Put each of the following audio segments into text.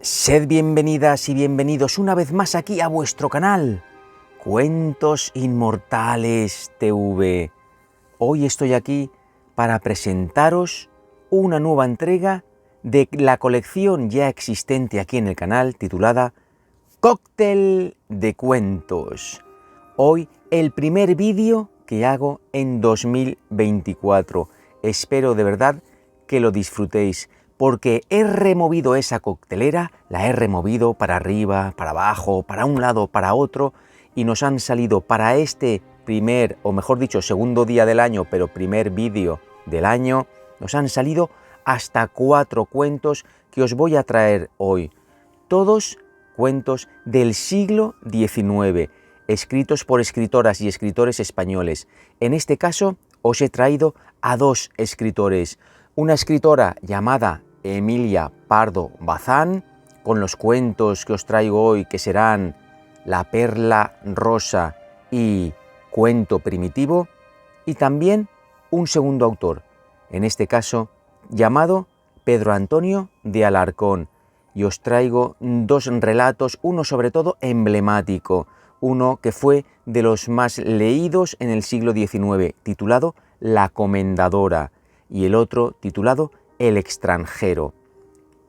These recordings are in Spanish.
Sed bienvenidas y bienvenidos una vez más aquí a vuestro canal, Cuentos Inmortales TV. Hoy estoy aquí para presentaros una nueva entrega de la colección ya existente aquí en el canal titulada Cóctel de Cuentos. Hoy el primer vídeo que hago en 2024. Espero de verdad que lo disfrutéis, porque he removido esa coctelera, la he removido para arriba, para abajo, para un lado, para otro, y nos han salido para este primer, o mejor dicho, segundo día del año, pero primer vídeo del año, nos han salido hasta 4 cuentos que os voy a traer hoy. Todos cuentos del siglo XIX, escritos por escritoras y escritores españoles. En este caso, os he traído a 2 escritores. Una escritora llamada Emilia Pardo Bazán, con los cuentos que os traigo hoy, que serán La Perla Rosa y Cuento Primitivo, y también un segundo autor, en este caso llamado Pedro Antonio de Alarcón, y os traigo 2 relatos, uno sobre todo emblemático, uno que fue de los más leídos en el siglo XIX, titulado La Comendadora, y el otro titulado El extranjero.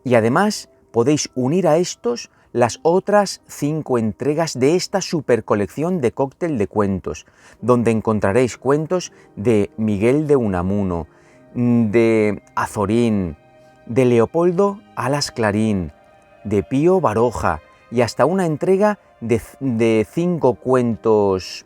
Y además podéis unir a estos las otras 5 entregas de esta supercolección de Cóctel de Cuentos, donde encontraréis cuentos de Miguel de Unamuno, de Azorín, de Leopoldo Alas Clarín, de Pío Baroja, y hasta una entrega de 5 cuentos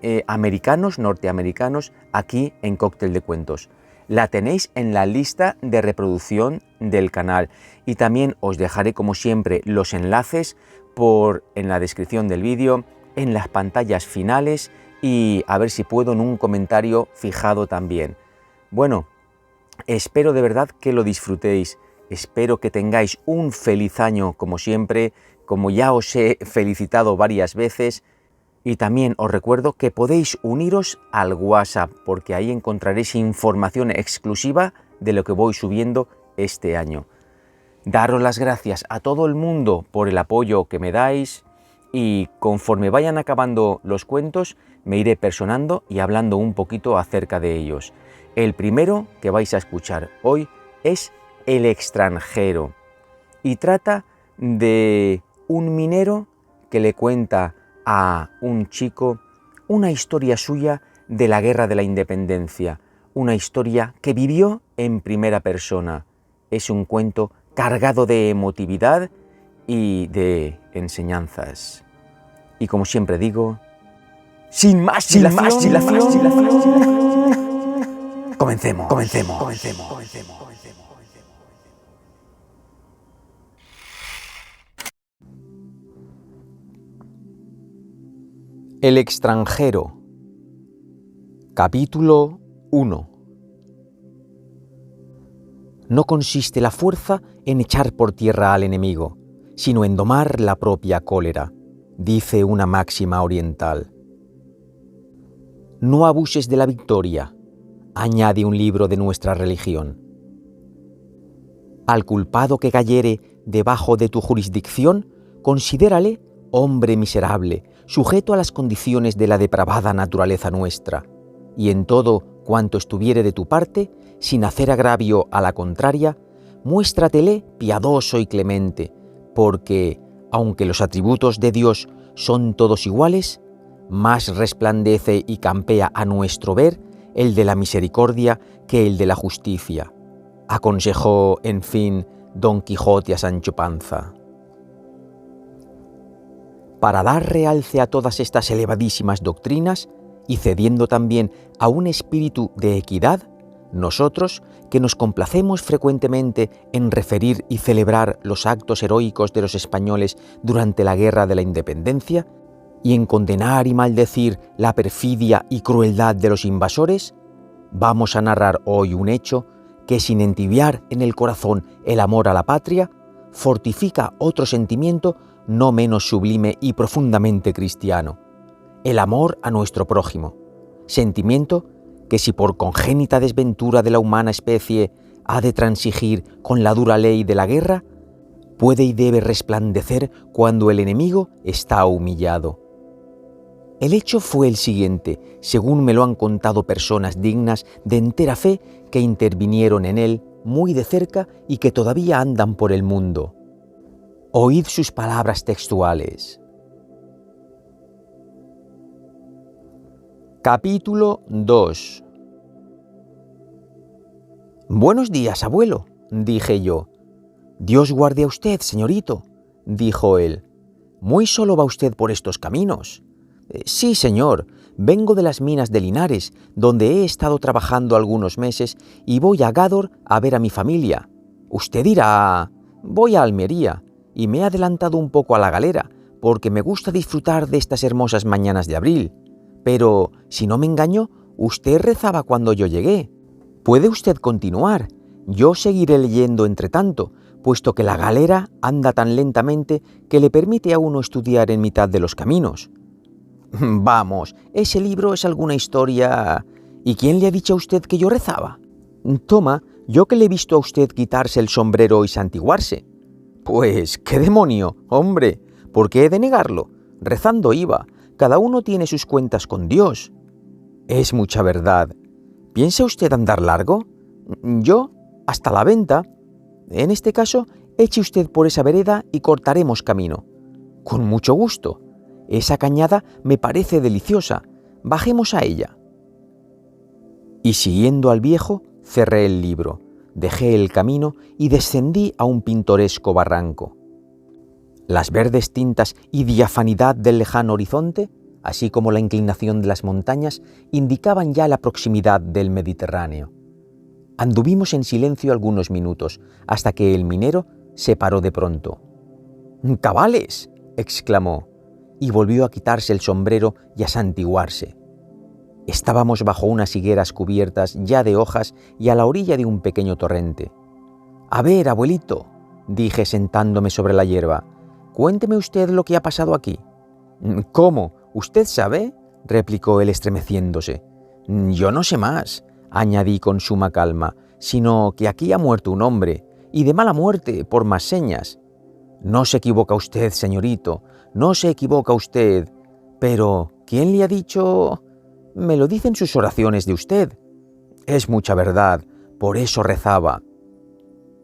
norteamericanos, aquí en Cóctel de Cuentos. La tenéis en la lista de reproducción del canal, y también os dejaré, como siempre, los enlaces en la descripción del vídeo, en las pantallas finales, y a ver si puedo en un comentario fijado también. Bueno, espero de verdad que lo disfrutéis, espero que tengáis un feliz año como siempre, como ya os he felicitado varias veces. Y también os recuerdo que podéis uniros al WhatsApp, porque ahí encontraréis información exclusiva de lo que voy subiendo este año. Daros las gracias a todo el mundo por el apoyo que me dais, y conforme vayan acabando los cuentos me iré personando y hablando un poquito acerca de ellos. El primero que vais a escuchar hoy es El extranjero, y trata de un minero que le cuenta a un chico una historia suya de la Guerra de la Independencia, una historia que vivió en primera persona. Es un cuento cargado de emotividad y de enseñanzas. Y como siempre digo, sin más dilación, comencemos. El extranjero. Capítulo 1. No consiste la fuerza en echar por tierra al enemigo, sino en domar la propia cólera, dice una máxima oriental. No abuses de la victoria, añade un libro de nuestra religión. Al culpado que cayere debajo de tu jurisdicción, considérale hombre miserable, sujeto a las condiciones de la depravada naturaleza nuestra, y en todo cuanto estuviere de tu parte, sin hacer agravio a la contraria, muéstratele piadoso y clemente, porque, aunque los atributos de Dios son todos iguales, más resplandece y campea a nuestro ver el de la misericordia que el de la justicia, aconsejó, en fin, Don Quijote a Sancho Panza. Para dar realce a todas estas elevadísimas doctrinas, y cediendo también a un espíritu de equidad, nosotros, que nos complacemos frecuentemente en referir y celebrar los actos heroicos de los españoles durante la Guerra de la Independencia, y en condenar y maldecir la perfidia y crueldad de los invasores, vamos a narrar hoy un hecho que, sin entibiar en el corazón el amor a la patria, fortifica otro sentimiento no menos sublime y profundamente cristiano, el amor a nuestro prójimo, sentimiento que, si por congénita desventura de la humana especie ha de transigir con la dura ley de la guerra, puede y debe resplandecer cuando el enemigo está humillado. El hecho fue el siguiente, según me lo han contado personas dignas de entera fe que intervinieron en él muy de cerca y que todavía andan por el mundo. Oíd sus palabras textuales. Capítulo 2. «Buenos días, abuelo», dije yo. «Dios guarde a usted, señorito», dijo él. «Muy solo va usted por estos caminos». «Sí, señor, vengo de las minas de Linares, donde he estado trabajando algunos meses y voy a Gádor a ver a mi familia». Usted dirá, «Voy a Almería y me he adelantado un poco a la galera, porque me gusta disfrutar de estas hermosas mañanas de abril». Pero, si no me engaño, usted rezaba cuando yo llegué. Puede usted continuar. Yo seguiré leyendo entre tanto, puesto que la galera anda tan lentamente que le permite a uno estudiar en mitad de los caminos. Vamos, ese libro es alguna historia... ¿Y quién le ha dicho a usted que yo rezaba? Toma, yo que le he visto a usted quitarse el sombrero y santiguarse. Pues, ¿qué demonio, hombre? ¿Por qué he de negarlo? Rezando iba. Cada uno tiene sus cuentas con Dios. Es mucha verdad. ¿Piensa usted andar largo? Yo, hasta la venta. En este caso, eche usted por esa vereda y cortaremos camino. Con mucho gusto. Esa cañada me parece deliciosa. Bajemos a ella. Y siguiendo al viejo, cerré el libro, dejé el camino y descendí a un pintoresco barranco. Las verdes tintas y diafanidad del lejano horizonte, así como la inclinación de las montañas, indicaban ya la proximidad del Mediterráneo. Anduvimos en silencio algunos minutos, hasta que el minero se paró de pronto. «¡Cabales!», exclamó, y volvió a quitarse el sombrero y a santiguarse. Estábamos bajo unas higueras cubiertas ya de hojas y a la orilla de un pequeño torrente. «A ver, abuelito», dije sentándome sobre la hierba, «cuénteme usted lo que ha pasado aquí». «¿Cómo? ¿Usted sabe?», replicó él estremeciéndose. «Yo no sé más», añadí con suma calma, «sino que aquí ha muerto un hombre, y de mala muerte, por más señas». «No se equivoca usted, señorito, no se equivoca usted. Pero, ¿quién le ha dicho...?» «Me lo dicen sus oraciones de usted». «Es mucha verdad, por eso rezaba».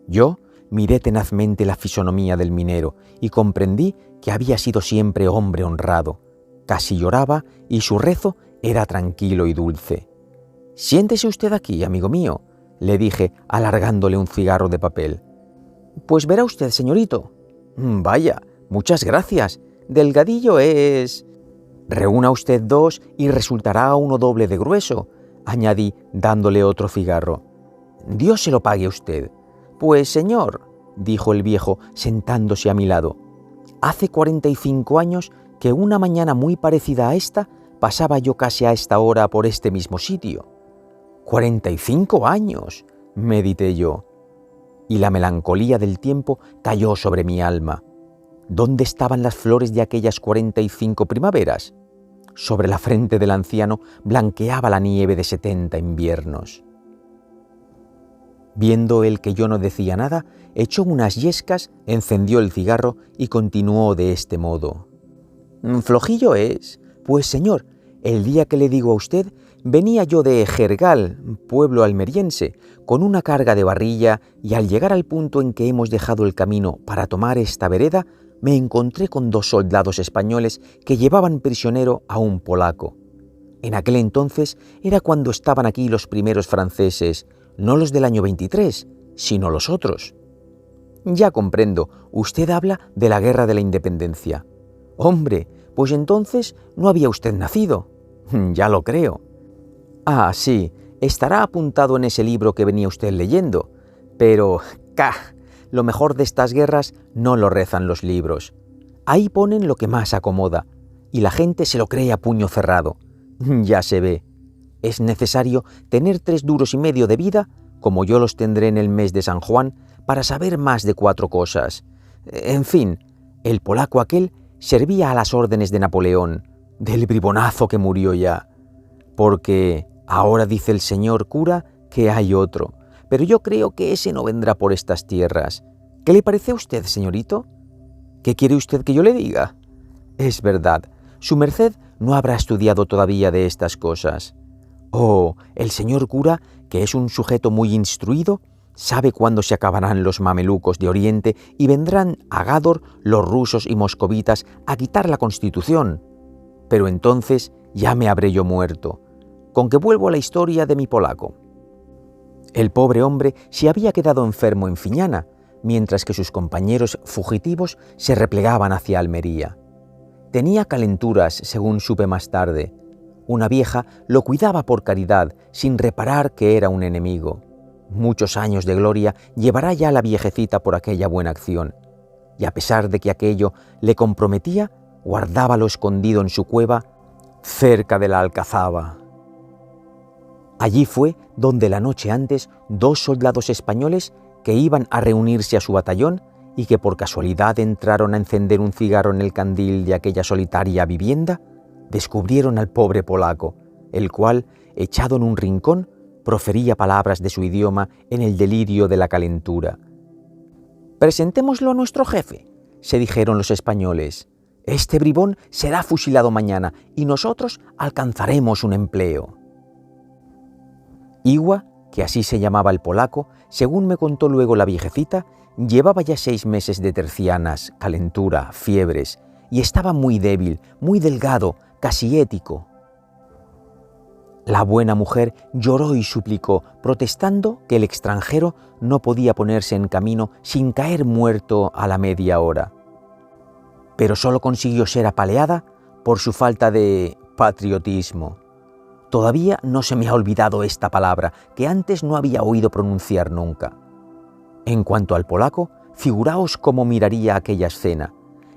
Yo miré tenazmente la fisonomía del minero y comprendí que había sido siempre hombre honrado. Casi lloraba y su rezo era tranquilo y dulce. «Siéntese usted aquí, amigo mío», le dije, alargándole un cigarro de papel. «Pues verá usted, señorito». «Vaya, muchas gracias. Delgadillo es...». «Reúna usted dos y resultará uno doble de grueso», añadí, dándole otro cigarro. «Dios se lo pague a usted». «Pues, señor», dijo el viejo, sentándose a mi lado, «hace 45 años que una mañana muy parecida a esta pasaba yo casi a esta hora por este mismo sitio». «¡45 años!», medité yo. Y la melancolía del tiempo cayó sobre mi alma. ¿Dónde estaban las flores de aquellas 45 primaveras? Sobre la frente del anciano blanqueaba la nieve de 70 inviernos. Viendo él que yo no decía nada, echó unas yescas, encendió el cigarro y continuó de este modo. «Flojillo es. Pues, señor, el día que le digo a usted, venía yo de Jergal, pueblo almeriense, con una carga de barrilla, y al llegar al punto en que hemos dejado el camino para tomar esta vereda, me encontré con 2 soldados españoles que llevaban prisionero a un polaco. En aquel entonces era cuando estaban aquí los primeros franceses, no los del año 23, sino los otros». «Ya comprendo, usted habla de la Guerra de la Independencia». «Hombre, pues entonces no había usted nacido». «Ya lo creo». «Ah, sí, estará apuntado en ese libro que venía usted leyendo. Pero, ¡ca!, lo mejor de estas guerras no lo rezan los libros. Ahí ponen lo que más acomoda, y la gente se lo cree a puño cerrado. Ya se ve. Es necesario tener 3 duros y medio de vida, como yo los tendré en el mes de San Juan, para saber más de 4 cosas. En fin, el polaco aquel servía a las órdenes de Napoleón, del bribonazo que murió ya. Porque ahora dice el señor cura que hay otro, pero yo creo que ese no vendrá por estas tierras. ¿Qué le parece a usted, señorito? ¿Qué quiere usted que yo le diga? Es verdad, su merced no habrá estudiado todavía de estas cosas. Oh, el señor cura, que es un sujeto muy instruido, sabe cuándo se acabarán los mamelucos de Oriente y vendrán a Gádor los rusos y moscovitas a quitar la Constitución. Pero entonces ya me habré yo muerto. Con que vuelvo a la historia de mi polaco. El pobre hombre se había quedado enfermo en Fiñana, mientras que sus compañeros fugitivos se replegaban hacia Almería. Tenía calenturas, según supe más tarde. Una vieja lo cuidaba por caridad, sin reparar que era un enemigo. Muchos años de gloria llevará ya la viejecita por aquella buena acción, y a pesar de que aquello le comprometía, guardábalo escondido en su cueva, cerca de la Alcazaba. Allí fue donde la noche antes 2 soldados españoles que iban a reunirse a su batallón y que por casualidad entraron a encender un cigarro en el candil de aquella solitaria vivienda, descubrieron al pobre polaco, el cual, echado en un rincón, profería palabras de su idioma en el delirio de la calentura. «Presentémoslo a nuestro jefe», se dijeron los españoles. «Este bribón será fusilado mañana y nosotros alcanzaremos un empleo». Igua, que así se llamaba el polaco, según me contó luego la viejecita, llevaba ya 6 meses de tercianas, calentura, fiebres, y estaba muy débil, muy delgado, casi ético. La buena mujer lloró y suplicó, protestando que el extranjero no podía ponerse en camino sin caer muerto a la media hora. Pero solo consiguió ser apaleada por su falta de patriotismo. Todavía no se me ha olvidado esta palabra, que antes no había oído pronunciar nunca. En cuanto al polaco, figuraos cómo miraría aquella escena.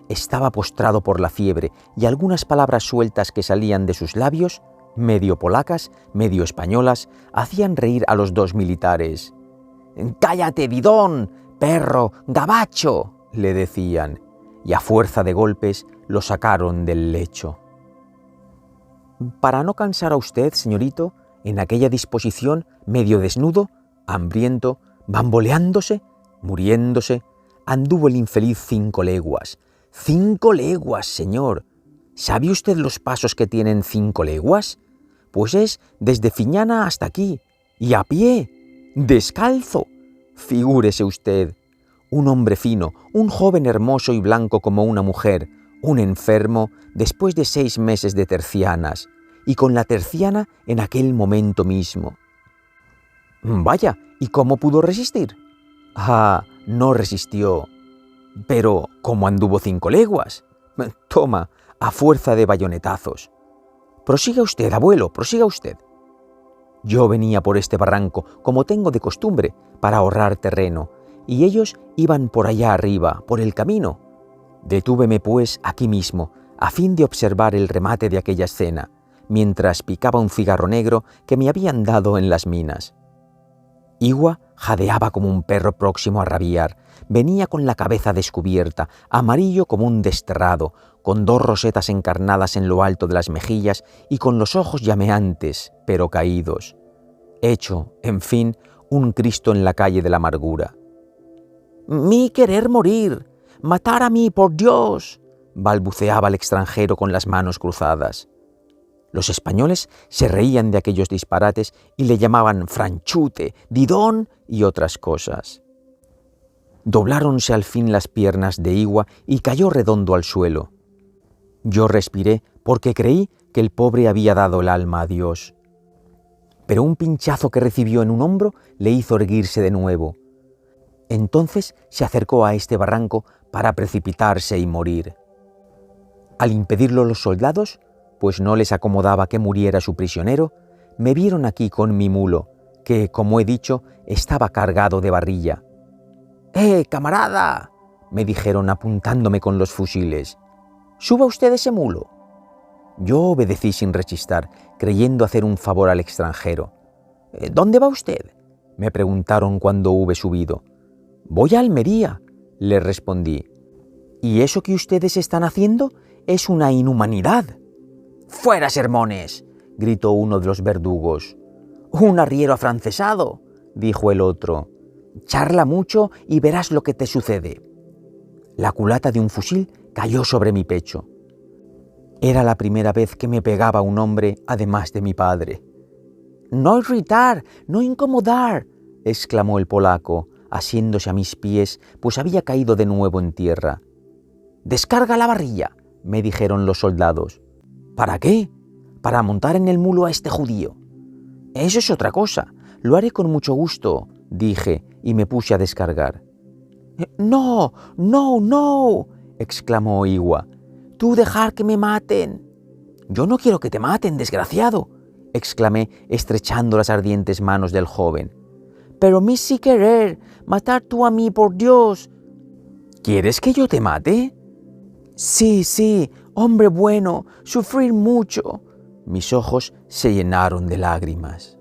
Estaba postrado por la fiebre y algunas palabras sueltas que salían de sus labios, medio polacas, medio españolas, hacían reír a los 2 militares. «¡Cállate, bidón! ¡Perro! ¡Gabacho!», le decían, y a fuerza de golpes lo sacaron del lecho. Para no cansar a usted, señorito, en aquella disposición, medio desnudo, hambriento, bamboleándose, muriéndose, anduvo el infeliz 5 leguas. 5 leguas, señor. ¿Sabe usted los pasos que tienen 5 leguas? Pues es desde Fiñana hasta aquí, y a pie, descalzo. Figúrese usted, un hombre fino, un joven hermoso y blanco como una mujer, un enfermo después de 6 meses de tercianas, y con la terciana en aquel momento mismo. Vaya, ¿y cómo pudo resistir? Ah, no resistió. Pero, ¿cómo anduvo 5 leguas? Toma, a fuerza de bayonetazos. Prosiga usted, abuelo, prosiga usted. Yo venía por este barranco, como tengo de costumbre, para ahorrar terreno, y ellos iban por allá arriba, por el camino. Detúveme, pues, aquí mismo, a fin de observar el remate de aquella escena, mientras picaba un cigarro negro que me habían dado en las minas. Igua jadeaba como un perro próximo a rabiar, venía con la cabeza descubierta, amarillo como un desterrado, con 2 rosetas encarnadas en lo alto de las mejillas y con los ojos llameantes, pero caídos. Hecho, en fin, un Cristo en la calle de la amargura. «Mi querer morir, matar a mí, por Dios», balbuceaba el extranjero con las manos cruzadas. Los españoles se reían de aquellos disparates y le llamaban franchute, didón y otras cosas. Dobláronse al fin las piernas de Igua y cayó redondo al suelo. Yo respiré porque creí que el pobre había dado el alma a Dios. Pero un pinchazo que recibió en un hombro le hizo erguirse de nuevo. Entonces se acercó a este barranco para precipitarse y morir. Al impedirlo los soldados, pues no les acomodaba que muriera su prisionero, me vieron aquí con mi mulo, que, como he dicho, estaba cargado de barrilla. Camarada!, me dijeron apuntándome con los fusiles. «Suba usted ese mulo». Yo obedecí sin rechistar, creyendo hacer un favor al extranjero. «¿Dónde va usted?», me preguntaron cuando hube subido. «Voy a Almería», les respondí. «¿Y eso que ustedes están haciendo es una inhumanidad». «¡Fuera sermones!», gritó uno de los verdugos. «Un arriero afrancesado», dijo el otro. Charla mucho y verás lo que te sucede. La culata de un fusil cayó sobre mi pecho. Era la primera vez que me pegaba un hombre además de mi padre. «No irritar, no incomodar», exclamó el polaco, asiéndose a mis pies, pues había caído de nuevo en tierra. «Descarga la barrilla», me dijeron los soldados. «¿Para qué?» «Para montar en el mulo a este judío». «Eso es otra cosa, lo haré con mucho gusto», dije, y me puse a descargar. «No, no, no», exclamó Iwa. «Tú dejar que me maten». «Yo no quiero que te maten, desgraciado», exclamé, estrechando las ardientes manos del joven. «Pero mí sí querer, matar tú a mí, por Dios». «¿Quieres que yo te mate?» «Sí, sí, hombre bueno, sufrir mucho». Mis ojos se llenaron de lágrimas.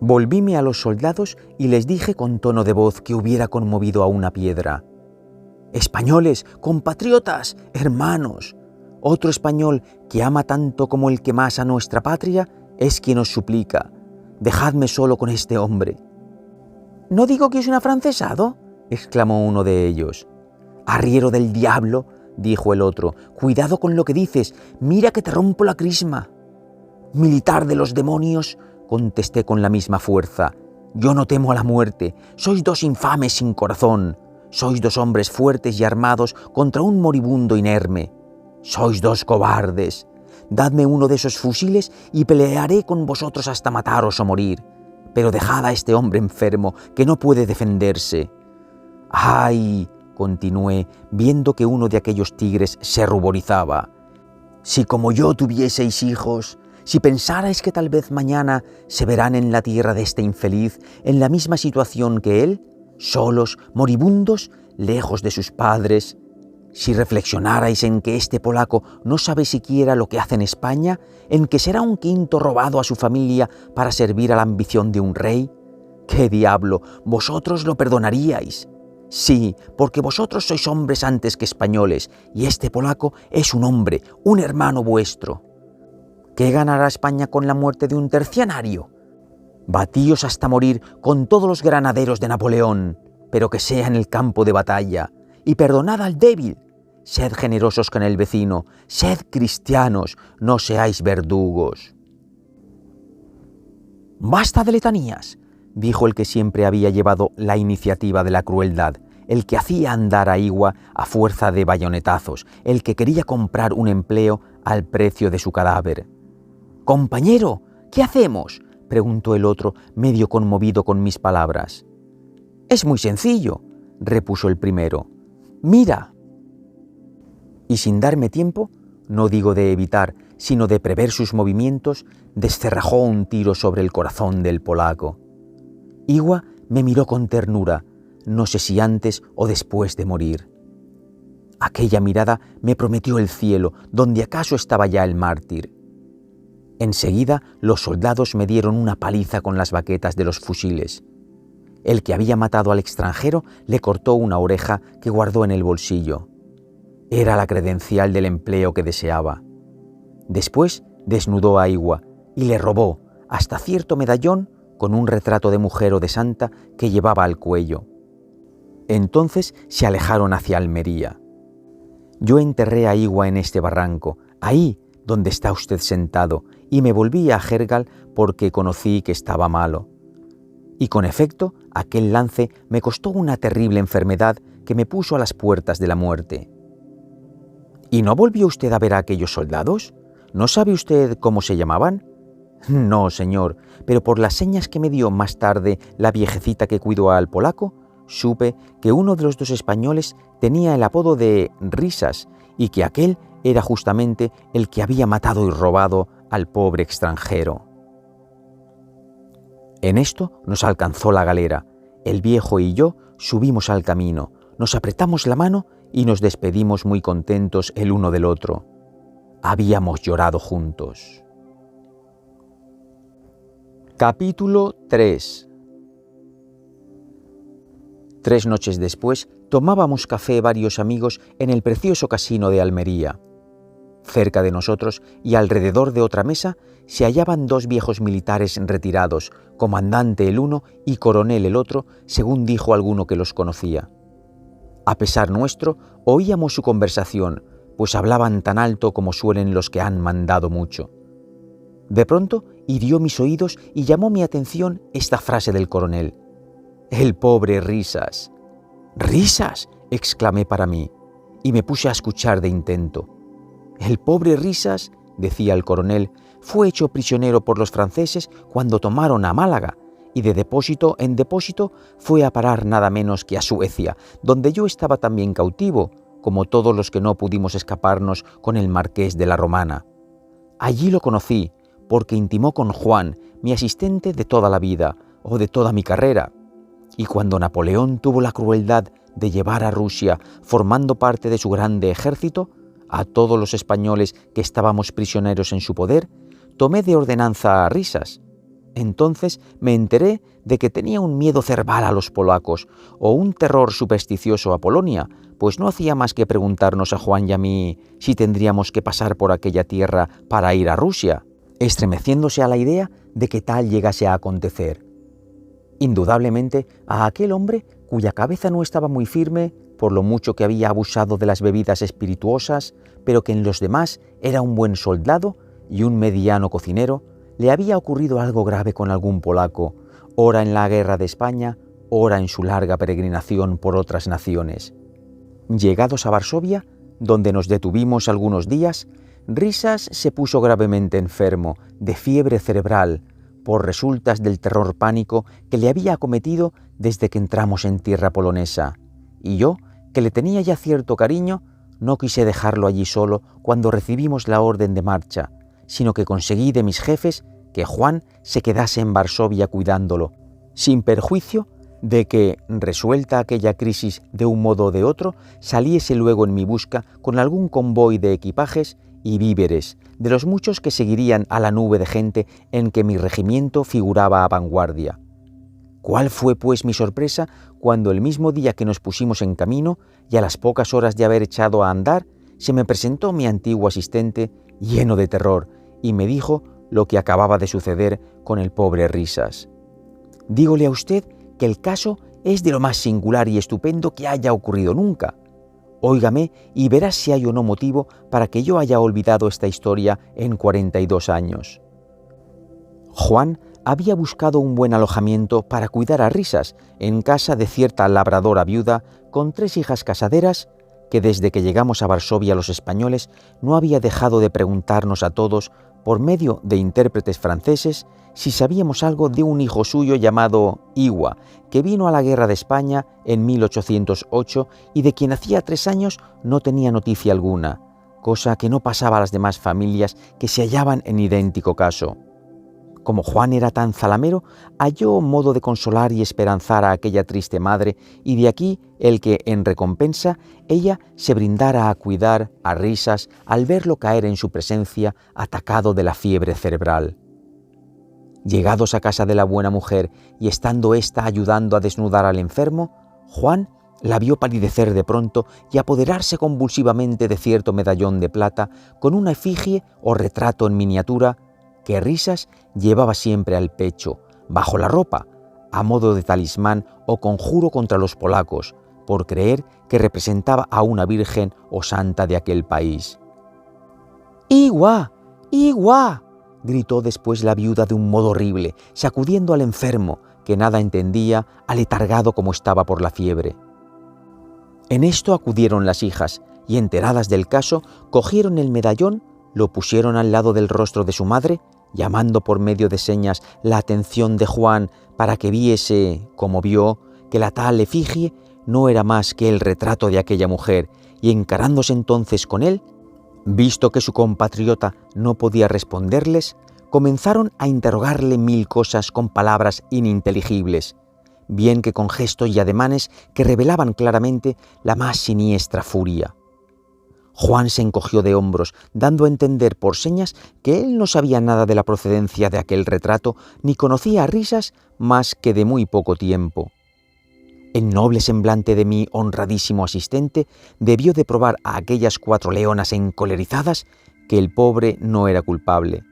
Volvíme a los soldados y les dije con tono de voz que hubiera conmovido a una piedra: «Españoles, compatriotas, hermanos, otro español que ama tanto como el que más a nuestra patria es quien os suplica: dejadme solo con este hombre». «¿No digo que es un afrancesado?», exclamó uno de ellos. «Arriero del diablo», dijo el otro, «cuidado con lo que dices, mira que te rompo la crisma». «Militar de los demonios», contesté con la misma fuerza, «yo no temo a la muerte, sois dos infames sin corazón, sois dos hombres fuertes y armados contra un moribundo inerme, sois dos cobardes, dadme uno de esos fusiles y pelearé con vosotros hasta mataros o morir, pero dejad a este hombre enfermo que no puede defenderse». «¡Ay!», continué, viendo que uno de aquellos tigres se ruborizaba. «Si como yo tuvieseis hijos, si pensarais que tal vez mañana se verán en la tierra de este infeliz en la misma situación que él, solos, moribundos, lejos de sus padres, si reflexionarais en que este polaco no sabe siquiera lo que hace en España, en que será un quinto robado a su familia para servir a la ambición de un rey, ¿qué diablo? Vosotros lo perdonaríais. Sí, porque vosotros sois hombres antes que españoles, y este polaco es un hombre, un hermano vuestro. ¿Qué ganará España con la muerte de un tercianario? Batíos hasta morir con todos los granaderos de Napoleón, pero que sea en el campo de batalla, y perdonad al débil. Sed generosos con el vecino, sed cristianos, no seáis verdugos». «Basta de letanías», dijo el que siempre había llevado la iniciativa de la crueldad, el que hacía andar a Iwa a fuerza de bayonetazos, el que quería comprar un empleo al precio de su cadáver. «Compañero, ¿qué hacemos?», preguntó el otro, medio conmovido con mis palabras. «Es muy sencillo», repuso el primero. «Mira». Y sin darme tiempo, no digo de evitar, sino de prever sus movimientos, descerrajó un tiro sobre el corazón del polaco. Iwa me miró con ternura, no sé si antes o después de morir. Aquella mirada me prometió el cielo, donde acaso estaba ya el mártir. Enseguida los soldados me dieron una paliza con las baquetas de los fusiles. El que había matado al extranjero le cortó una oreja que guardó en el bolsillo. Era la credencial del empleo que deseaba. Después desnudó a Iwa y le robó hasta cierto medallón con un retrato de mujer o de santa que llevaba al cuello. Entonces se alejaron hacia Almería. Yo enterré a Iwa en este barranco, ahí donde está usted sentado, y me volví a Gérgal porque conocí que estaba malo. Y con efecto, aquel lance me costó una terrible enfermedad que me puso a las puertas de la muerte. ¿Y no volvió usted a ver a aquellos soldados? ¿No sabe usted cómo se llamaban? No, señor, pero por las señas que me dio más tarde la viejecita que cuidó al polaco, supe que uno de los dos españoles tenía el apodo de Risas y que aquel era justamente el que había matado y robado al pobre extranjero. En esto nos alcanzó la galera. El viejo y yo subimos al camino, nos apretamos la mano y nos despedimos muy contentos el uno del otro. Habíamos llorado juntos. Capítulo 3. 3 noches después tomábamos café varios amigos en el precioso casino de Almería. Cerca de nosotros y alrededor de otra mesa se hallaban dos viejos militares retirados, comandante el uno y coronel el otro, según dijo alguno que los conocía. A pesar nuestro, oíamos su conversación, pues hablaban tan alto como suelen los que han mandado mucho. De pronto hirió mis oídos y llamó mi atención esta frase del coronel: «El pobre Risas». «¿Risas?», exclamé para mí, y me puse a escuchar de intento. «El pobre Risas», decía el coronel, «fue hecho prisionero por los franceses cuando tomaron a Málaga, y de depósito en depósito fue a parar nada menos que a Suecia, donde yo estaba también cautivo, como todos los que no pudimos escaparnos con el marqués de la Romana. Allí lo conocí, porque intimó con Juan, mi asistente de toda la vida, o de toda mi carrera, y cuando Napoleón tuvo la crueldad de llevar a Rusia, formando parte de su grande ejército, a todos los españoles que estábamos prisioneros en su poder, tomé de ordenanza a Risas. Entonces me enteré de que tenía un miedo cerval a los polacos o un terror supersticioso a Polonia, pues no hacía más que preguntarnos a Juan y a mí si tendríamos que pasar por aquella tierra para ir a Rusia, estremeciéndose a la idea de que tal llegase a acontecer. Indudablemente, a aquel hombre, cuya cabeza no estaba muy firme, por lo mucho que había abusado de las bebidas espirituosas, pero que en los demás era un buen soldado y un mediano cocinero, le había ocurrido algo grave con algún polaco, ora en la guerra de España, ora en su larga peregrinación por otras naciones. Llegados a Varsovia, donde nos detuvimos algunos días, Risas se puso gravemente enfermo, de fiebre cerebral, por resultas del terror pánico que le había acometido desde que entramos en tierra polonesa, y yo, que le tenía ya cierto cariño, no quise dejarlo allí solo cuando recibimos la orden de marcha, sino que conseguí de mis jefes que Juan se quedase en Varsovia cuidándolo, sin perjuicio de que, resuelta aquella crisis de un modo o de otro, saliese luego en mi busca con algún convoy de equipajes y víveres, de los muchos que seguirían a la nube de gente en que mi regimiento figuraba a vanguardia. ¿Cuál fue, pues, mi sorpresa cuando el mismo día que nos pusimos en camino y a las pocas horas de haber echado a andar, se me presentó mi antiguo asistente lleno de terror y me dijo lo que acababa de suceder con el pobre Risas? «Dígole a usted que el caso es de lo más singular y estupendo que haya ocurrido nunca. Óigame y verá si hay o no motivo para que yo haya olvidado esta historia en 42 años. Juan había buscado un buen alojamiento para cuidar a Risas en casa de cierta labradora viuda con 3 hijas casaderas que desde que llegamos a Varsovia los españoles no había dejado de preguntarnos a todos, por medio de intérpretes franceses, si sabíamos algo de un hijo suyo llamado Iwa, que vino a la guerra de España en 1808 y de quien hacía 3 años no tenía noticia alguna, cosa que no pasaba a las demás familias que se hallaban en idéntico caso. Como Juan era tan zalamero, halló modo de consolar y esperanzar a aquella triste madre, y de aquí el que, en recompensa, ella se brindara a cuidar a Risas al verlo caer en su presencia atacado de la fiebre cerebral. Llegados a casa de la buena mujer y estando ésta ayudando a desnudar al enfermo, Juan la vio palidecer de pronto y apoderarse convulsivamente de cierto medallón de plata con una efigie o retrato en miniatura que Risas llevaba siempre al pecho, bajo la ropa, a modo de talismán o conjuro contra los polacos, por creer que representaba a una virgen o santa de aquel país. «¡Iwa! ¡Iwa!», gritó después la viuda de un modo horrible, sacudiendo al enfermo, que nada entendía, aletargado como estaba por la fiebre. En esto acudieron las hijas, y enteradas del caso, cogieron el medallón, lo pusieron al lado del rostro de su madre, llamando por medio de señas la atención de Juan para que viese, como vio, que la tal efigie no era más que el retrato de aquella mujer, y encarándose entonces con él, visto que su compatriota no podía responderles, comenzaron a interrogarle 1000 cosas con palabras ininteligibles, bien que con gestos y ademanes que revelaban claramente la más siniestra furia. Juan se encogió de hombros, dando a entender por señas que él no sabía nada de la procedencia de aquel retrato, ni conocía a Risas más que de muy poco tiempo. El noble semblante de mi honradísimo asistente debió de probar a aquellas 4 leonas encolerizadas que el pobre no era culpable.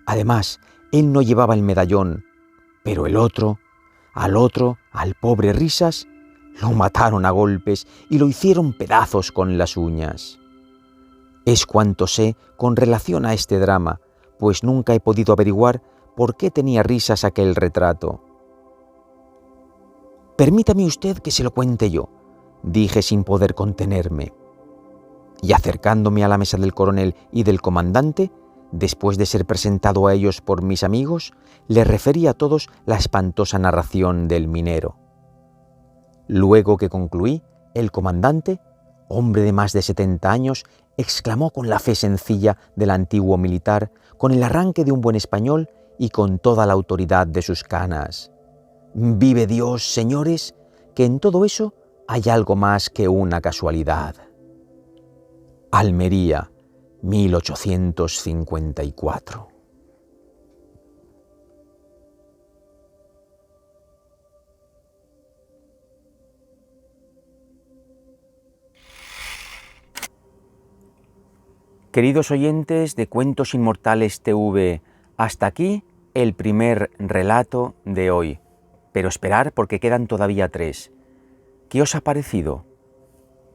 Además, él no llevaba el medallón, pero al pobre Risas, lo mataron a golpes y lo hicieron pedazos con las uñas. Es cuanto sé con relación a este drama, pues nunca he podido averiguar por qué tenía Risas aquel retrato. «Permítame usted que se lo cuente yo», dije sin poder contenerme. Y acercándome a la mesa del coronel y del comandante, después de ser presentado a ellos por mis amigos, les referí a todos la espantosa narración del minero. Luego que concluí, el comandante, hombre de más de 70 años, exclamó con la fe sencilla del antiguo militar, con el arranque de un buen español y con toda la autoridad de sus canas: «Vive Dios, señores, que en todo eso hay algo más que una casualidad». Almería, 1854. Queridos oyentes de Cuentos Inmortales TV, hasta aquí el primer relato de hoy. Pero esperar, porque quedan todavía 3. ¿Qué os ha parecido?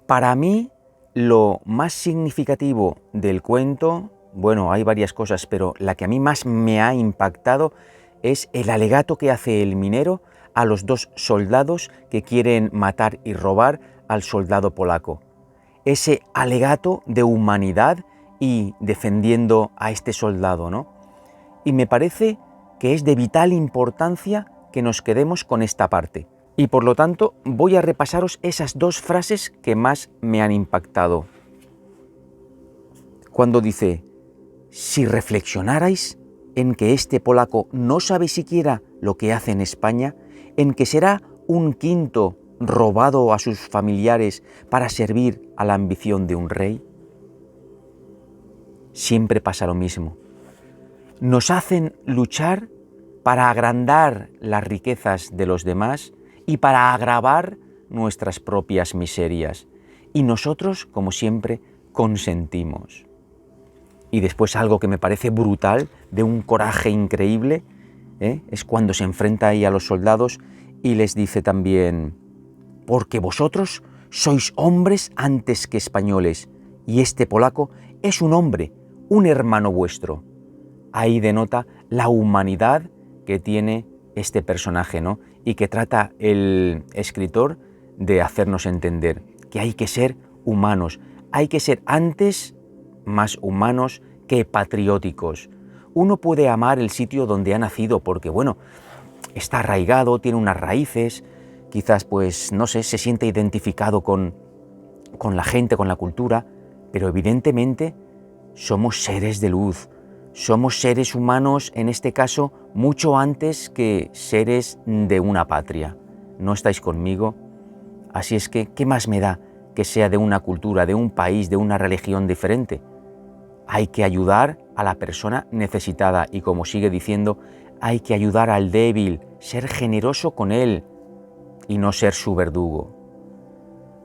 Para mí, lo más significativo del cuento, bueno, hay varias cosas, pero la que a mí más me ha impactado es el alegato que hace el minero a los 2 soldados que quieren matar y robar al soldado polaco. Ese alegato de humanidad y defendiendo a este soldado, ¿no? Y me parece que es de vital importancia que nos quedemos con esta parte. Y por lo tanto voy a repasaros esas 2 frases que más me han impactado. Cuando dice: «Si reflexionarais en que este polaco no sabe siquiera lo que hace en España, en que será un quinto robado a sus familiares para servir a la ambición de un rey». Siempre pasa lo mismo. Nos hacen luchar para agrandar las riquezas de los demás y para agravar nuestras propias miserias. Y nosotros, como siempre, consentimos. Y después algo que me parece brutal, de un coraje increíble, es cuando se enfrenta ahí a los soldados y les dice también: «Porque vosotros sois hombres antes que españoles, y este polaco es un hombre, un hermano vuestro». Ahí denota la humanidad que tiene este personaje, ¿no? Y que trata el escritor de hacernos entender que hay que ser humanos, hay que ser antes más humanos que patrióticos. Uno puede amar el sitio donde ha nacido porque, bueno, está arraigado, tiene unas raíces, quizás, pues, no sé, se siente identificado con la gente, con la cultura, pero evidentemente somos seres de luz. Somos seres humanos, en este caso, mucho antes que seres de una patria. ¿No estáis conmigo? Así es que, ¿qué más me da que sea de una cultura, de un país, de una religión diferente? Hay que ayudar a la persona necesitada y, como sigue diciendo, hay que ayudar al débil, ser generoso con él y no ser su verdugo.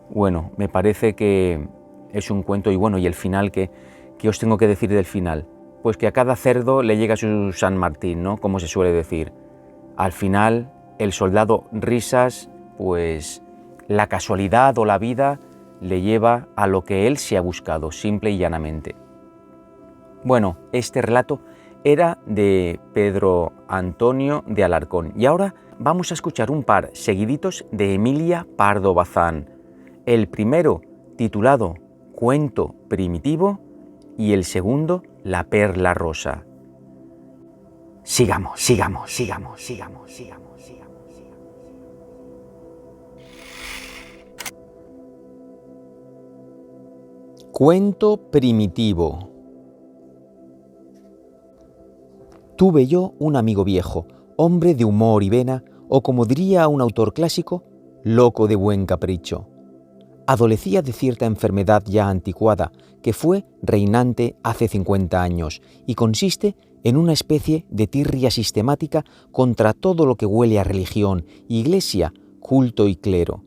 Bueno, me parece que es un cuento y bueno, y el final, ¿qué os tengo que decir del final? Pues que a cada cerdo le llega su San Martín, ¿no? Como se suele decir. Al final, el soldado Risas, pues la casualidad o la vida le lleva a lo que él se ha buscado, simple y llanamente. Bueno, este relato era de Pedro Antonio de Alarcón. Y ahora vamos a escuchar un par seguiditos de Emilia Pardo Bazán. El primero, titulado Cuento Primitivo, y el segundo, La Perla Rosa. Sigamos. Cuento primitivo. Tuve yo un amigo viejo, hombre de humor y vena, o como diría un autor clásico, loco de buen capricho. Adolecía de cierta enfermedad ya anticuada, que fue reinante hace 50 años, y consiste en una especie de tirria sistemática contra todo lo que huele a religión, iglesia, culto y clero.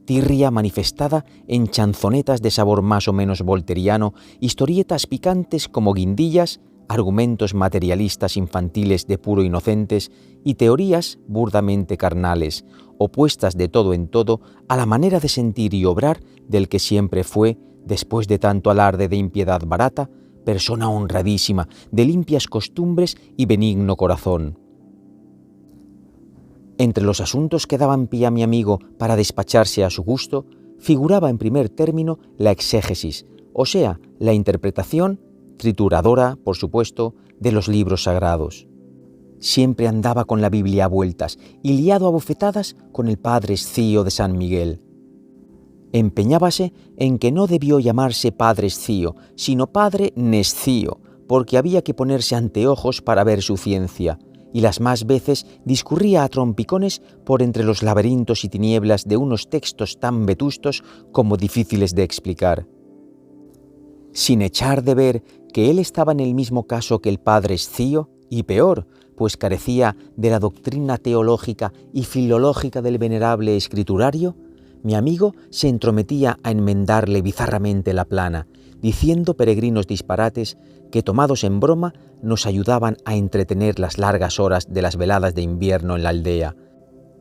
tirria manifestada en chanzonetas de sabor más o menos volteriano, historietas picantes como guindillas, argumentos materialistas infantiles de puro inocentes y teorías burdamente carnales, opuestas de todo en todo a la manera de sentir y obrar del que siempre fue, después de tanto alarde de impiedad barata, persona honradísima, de limpias costumbres y benigno corazón. Entre los asuntos que daban pie a mi amigo para despacharse a su gusto, figuraba en primer término la exégesis, o sea, la interpretación, trituradora, por supuesto, de los libros sagrados. Siempre andaba con la Biblia a vueltas y liado a bofetadas con el padre Escío de San Miguel. Empeñábase en que no debió llamarse padre Escío, sino padre Nescío, porque había que ponerse anteojos para ver su ciencia, y las más veces discurría a trompicones por entre los laberintos y tinieblas de unos textos tan vetustos como difíciles de explicar. Sin echar de ver que él estaba en el mismo caso que el padre Escío, y peor, pues carecía de la doctrina teológica y filológica del venerable escriturario, mi amigo se entrometía a enmendarle bizarramente la plana, diciendo peregrinos disparates que, tomados en broma, nos ayudaban a entretener las largas horas de las veladas de invierno en la aldea,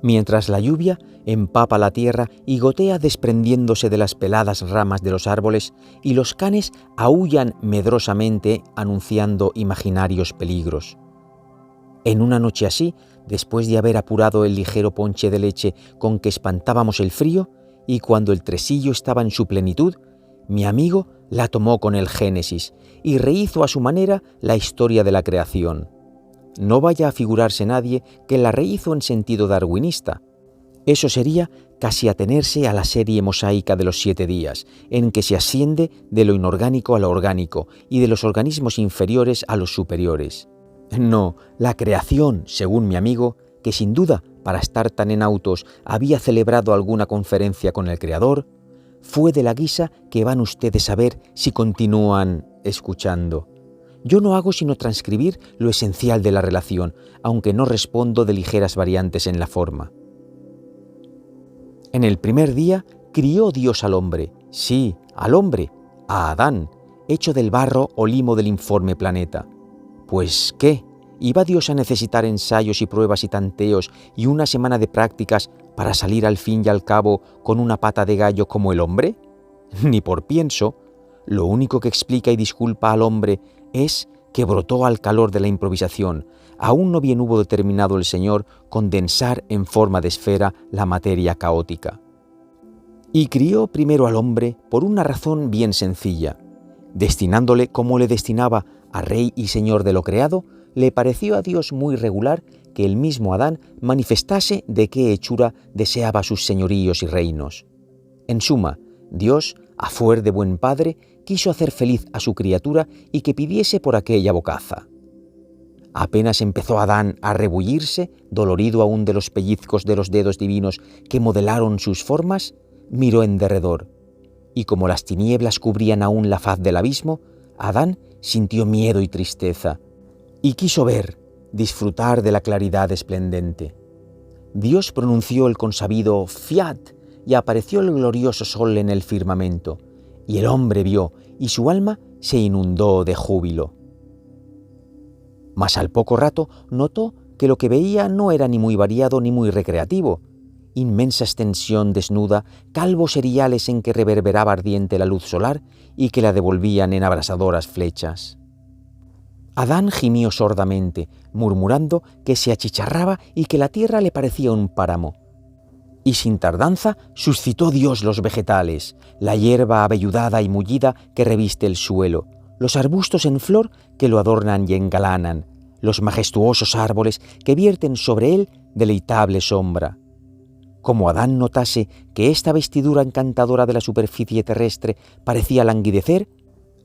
mientras la lluvia empapa la tierra y gotea desprendiéndose de las peladas ramas de los árboles y los canes aúllan medrosamente anunciando imaginarios peligros. En una noche así, después de haber apurado el ligero ponche de leche con que espantábamos el frío, y cuando el tresillo estaba en su plenitud, mi amigo la tomó con el Génesis y rehizo a su manera la historia de la creación. No vaya a figurarse nadie que la rehizo en sentido darwinista. Eso sería casi atenerse a la serie mosaica de los 7 días, en que se asciende de lo inorgánico a lo orgánico y de los organismos inferiores a los superiores. No, la creación, según mi amigo, que sin duda, para estar tan en autos, había celebrado alguna conferencia con el Creador, fue de la guisa que van ustedes a ver si continúan escuchando. Yo no hago sino transcribir lo esencial de la relación, aunque no respondo de ligeras variantes en la forma. En el primer día crió Dios al hombre, sí, al hombre, a Adán, hecho del barro o limo del informe planeta. Pues, ¿qué? ¿Iba Dios a necesitar ensayos y pruebas y tanteos y una semana de prácticas para salir al fin y al cabo con una pata de gallo como el hombre? Ni por pienso. Lo único que explica y disculpa al hombre es que brotó al calor de la improvisación. Aún no bien hubo determinado el Señor condensar en forma de esfera la materia caótica. Y crió primero al hombre por una razón bien sencilla. Destinándole como le destinaba a rey y señor de lo creado, le pareció a Dios muy regular que el mismo Adán manifestase de qué hechura deseaba sus señoríos y reinos. En suma, Dios, a fuer de buen padre, quiso hacer feliz a su criatura y que pidiese por aquella bocaza. Apenas empezó Adán a rebullirse, dolorido aún de los pellizcos de los dedos divinos que modelaron sus formas, miró en derredor, y como las tinieblas cubrían aún la faz del abismo, Adán sintió miedo y tristeza, y quiso ver, disfrutar de la claridad esplendente. Dios pronunció el consabido fiat, y apareció el glorioso sol en el firmamento, y el hombre vio, y su alma se inundó de júbilo. Mas al poco rato notó que lo que veía no era ni muy variado ni muy recreativo. Inmensa extensión desnuda, calvos eriales en que reverberaba ardiente la luz solar y que la devolvían en abrasadoras flechas. Adán gimió sordamente, murmurando que se achicharraba y que la tierra le parecía un páramo. Y sin tardanza suscitó Dios los vegetales, la hierba avelludada y mullida que reviste el suelo, los arbustos en flor que lo adornan y engalanan, los majestuosos árboles que vierten sobre él deleitable sombra. Como Adán notase que esta vestidura encantadora de la superficie terrestre parecía languidecer,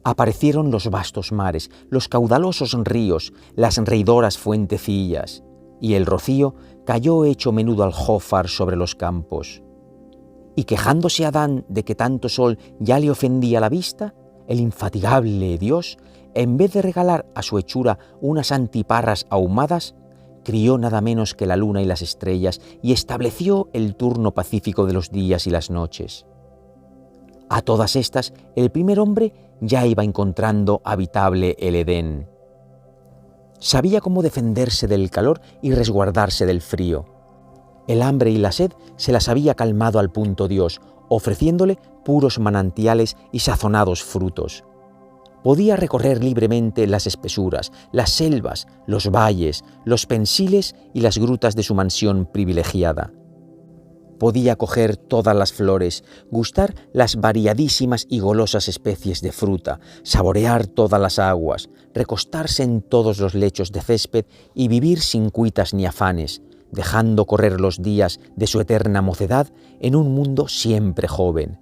aparecieron los vastos mares, los caudalosos ríos, las reidoras fuentecillas, y el rocío cayó hecho menudo aljófar sobre los campos. Y quejándose Adán de que tanto sol ya le ofendía la vista, el infatigable Dios, en vez de regalar a su hechura unas antiparras ahumadas, crió nada menos que la luna y las estrellas y estableció el turno pacífico de los días y las noches. A todas estas, el primer hombre ya iba encontrando habitable el Edén. Sabía cómo defenderse del calor y resguardarse del frío. El hambre y la sed se las había calmado al punto Dios, ofreciéndole puros manantiales y sazonados frutos. Podía recorrer libremente las espesuras, las selvas, los valles, los pensiles y las grutas de su mansión privilegiada. Podía coger todas las flores, gustar las variadísimas y golosas especies de fruta, saborear todas las aguas, recostarse en todos los lechos de césped y vivir sin cuitas ni afanes, dejando correr los días de su eterna mocedad en un mundo siempre joven.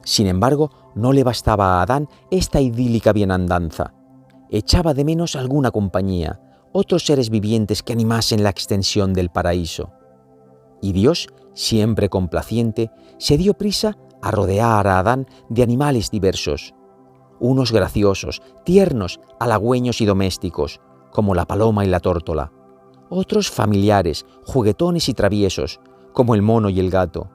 Sin embargo, no le bastaba a Adán esta idílica bienandanza. Echaba de menos alguna compañía, otros seres vivientes que animasen la extensión del paraíso. Y Dios, siempre complaciente, se dio prisa a rodear a Adán de animales diversos, unos graciosos, tiernos, halagüeños y domésticos, como la paloma y la tórtola, otros familiares, juguetones y traviesos, como el mono y el gato,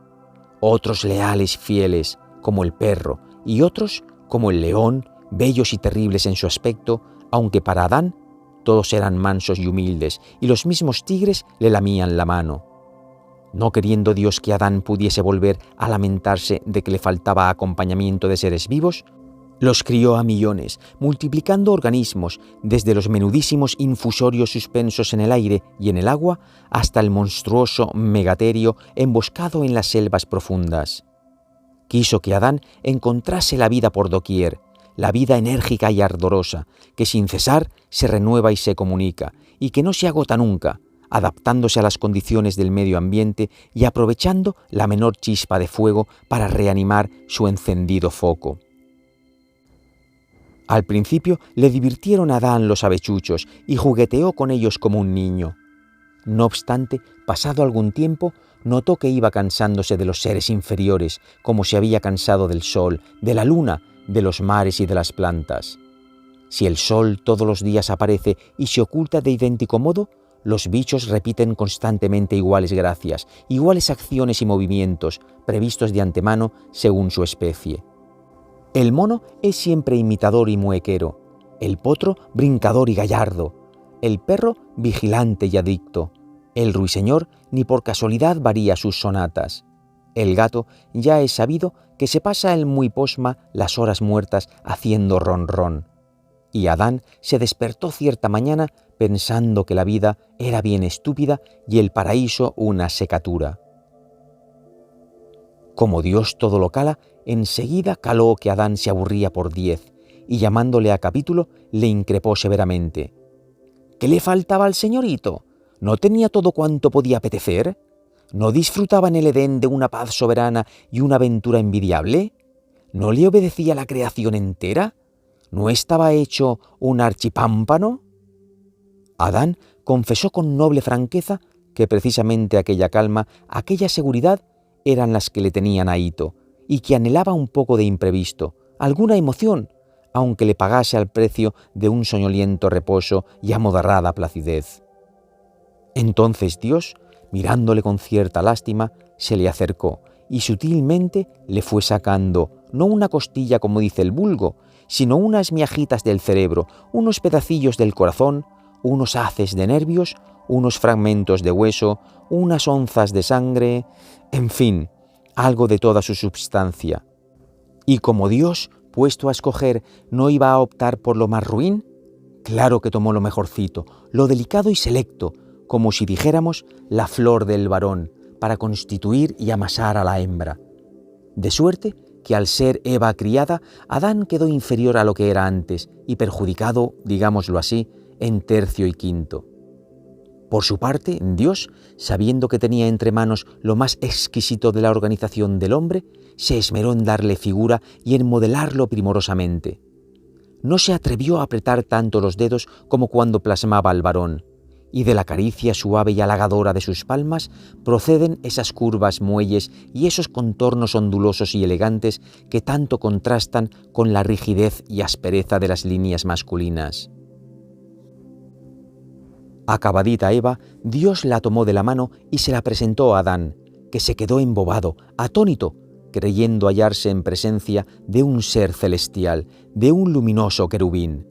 otros leales y fieles, como el perro, y otros, como el león, bellos y terribles en su aspecto, aunque para Adán todos eran mansos y humildes, y los mismos tigres le lamían la mano. No queriendo Dios que Adán pudiese volver a lamentarse de que le faltaba acompañamiento de seres vivos, los crió a millones, multiplicando organismos, desde los menudísimos infusorios suspensos en el aire y en el agua, hasta el monstruoso megaterio emboscado en las selvas profundas. Quiso que Adán encontrase la vida por doquier, la vida enérgica y ardorosa, que sin cesar se renueva y se comunica, y que no se agota nunca, adaptándose a las condiciones del medio ambiente y aprovechando la menor chispa de fuego para reanimar su encendido foco. Al principio le divirtieron a Adán los avechuchos y jugueteó con ellos como un niño. No obstante, pasado algún tiempo, notó que iba cansándose de los seres inferiores, como se había cansado del sol, de la luna, de los mares y de las plantas. Si el sol todos los días aparece y se oculta de idéntico modo, los bichos repiten constantemente iguales gracias, iguales acciones y movimientos, previstos de antemano según su especie. El mono es siempre imitador y muequero, el potro brincador y gallardo, el perro vigilante y adicto, el ruiseñor ni por casualidad varía sus sonatas. El gato ya es sabido que se pasa el muy posma las horas muertas haciendo ronrón. Y Adán se despertó cierta mañana pensando que la vida era bien estúpida y el paraíso una secatura. Como Dios todo lo cala, enseguida caló que Adán se aburría por 10, y llamándole a capítulo, le increpó severamente. ¿Qué le faltaba al señorito? ¿No tenía todo cuanto podía apetecer? ¿No disfrutaba en el Edén de una paz soberana y una aventura envidiable? ¿No le obedecía la creación entera? ¿No estaba hecho un archipámpano? Adán confesó con noble franqueza que precisamente aquella calma, aquella seguridad, eran las que le tenían ahito, y que anhelaba un poco de imprevisto, alguna emoción, aunque le pagase al precio de un soñoliento reposo y amodarrada placidez. Entonces Dios, mirándole con cierta lástima, se le acercó y sutilmente le fue sacando no una costilla como dice el vulgo, sino unas miajitas del cerebro, unos pedacillos del corazón, unos haces de nervios, unos fragmentos de hueso, unas onzas de sangre, en fin, algo de toda su substancia. Y como Dios, puesto a escoger, no iba a optar por lo más ruin, claro que tomó lo mejorcito, lo delicado y selecto, como si dijéramos la flor del varón, para constituir y amasar a la hembra. De suerte que al ser Eva criada, Adán quedó inferior a lo que era antes y perjudicado, digámoslo así, en tercio y quinto. Por su parte, Dios, sabiendo que tenía entre manos lo más exquisito de la organización del hombre, se esmeró en darle figura y en modelarlo primorosamente. No se atrevió a apretar tanto los dedos como cuando plasmaba al varón, y de la caricia suave y halagadora de sus palmas proceden esas curvas muelles y esos contornos ondulosos y elegantes que tanto contrastan con la rigidez y aspereza de las líneas masculinas. Acabadita Eva, Dios la tomó de la mano y se la presentó a Adán, que se quedó embobado, atónito, creyendo hallarse en presencia de un ser celestial, de un luminoso querubín.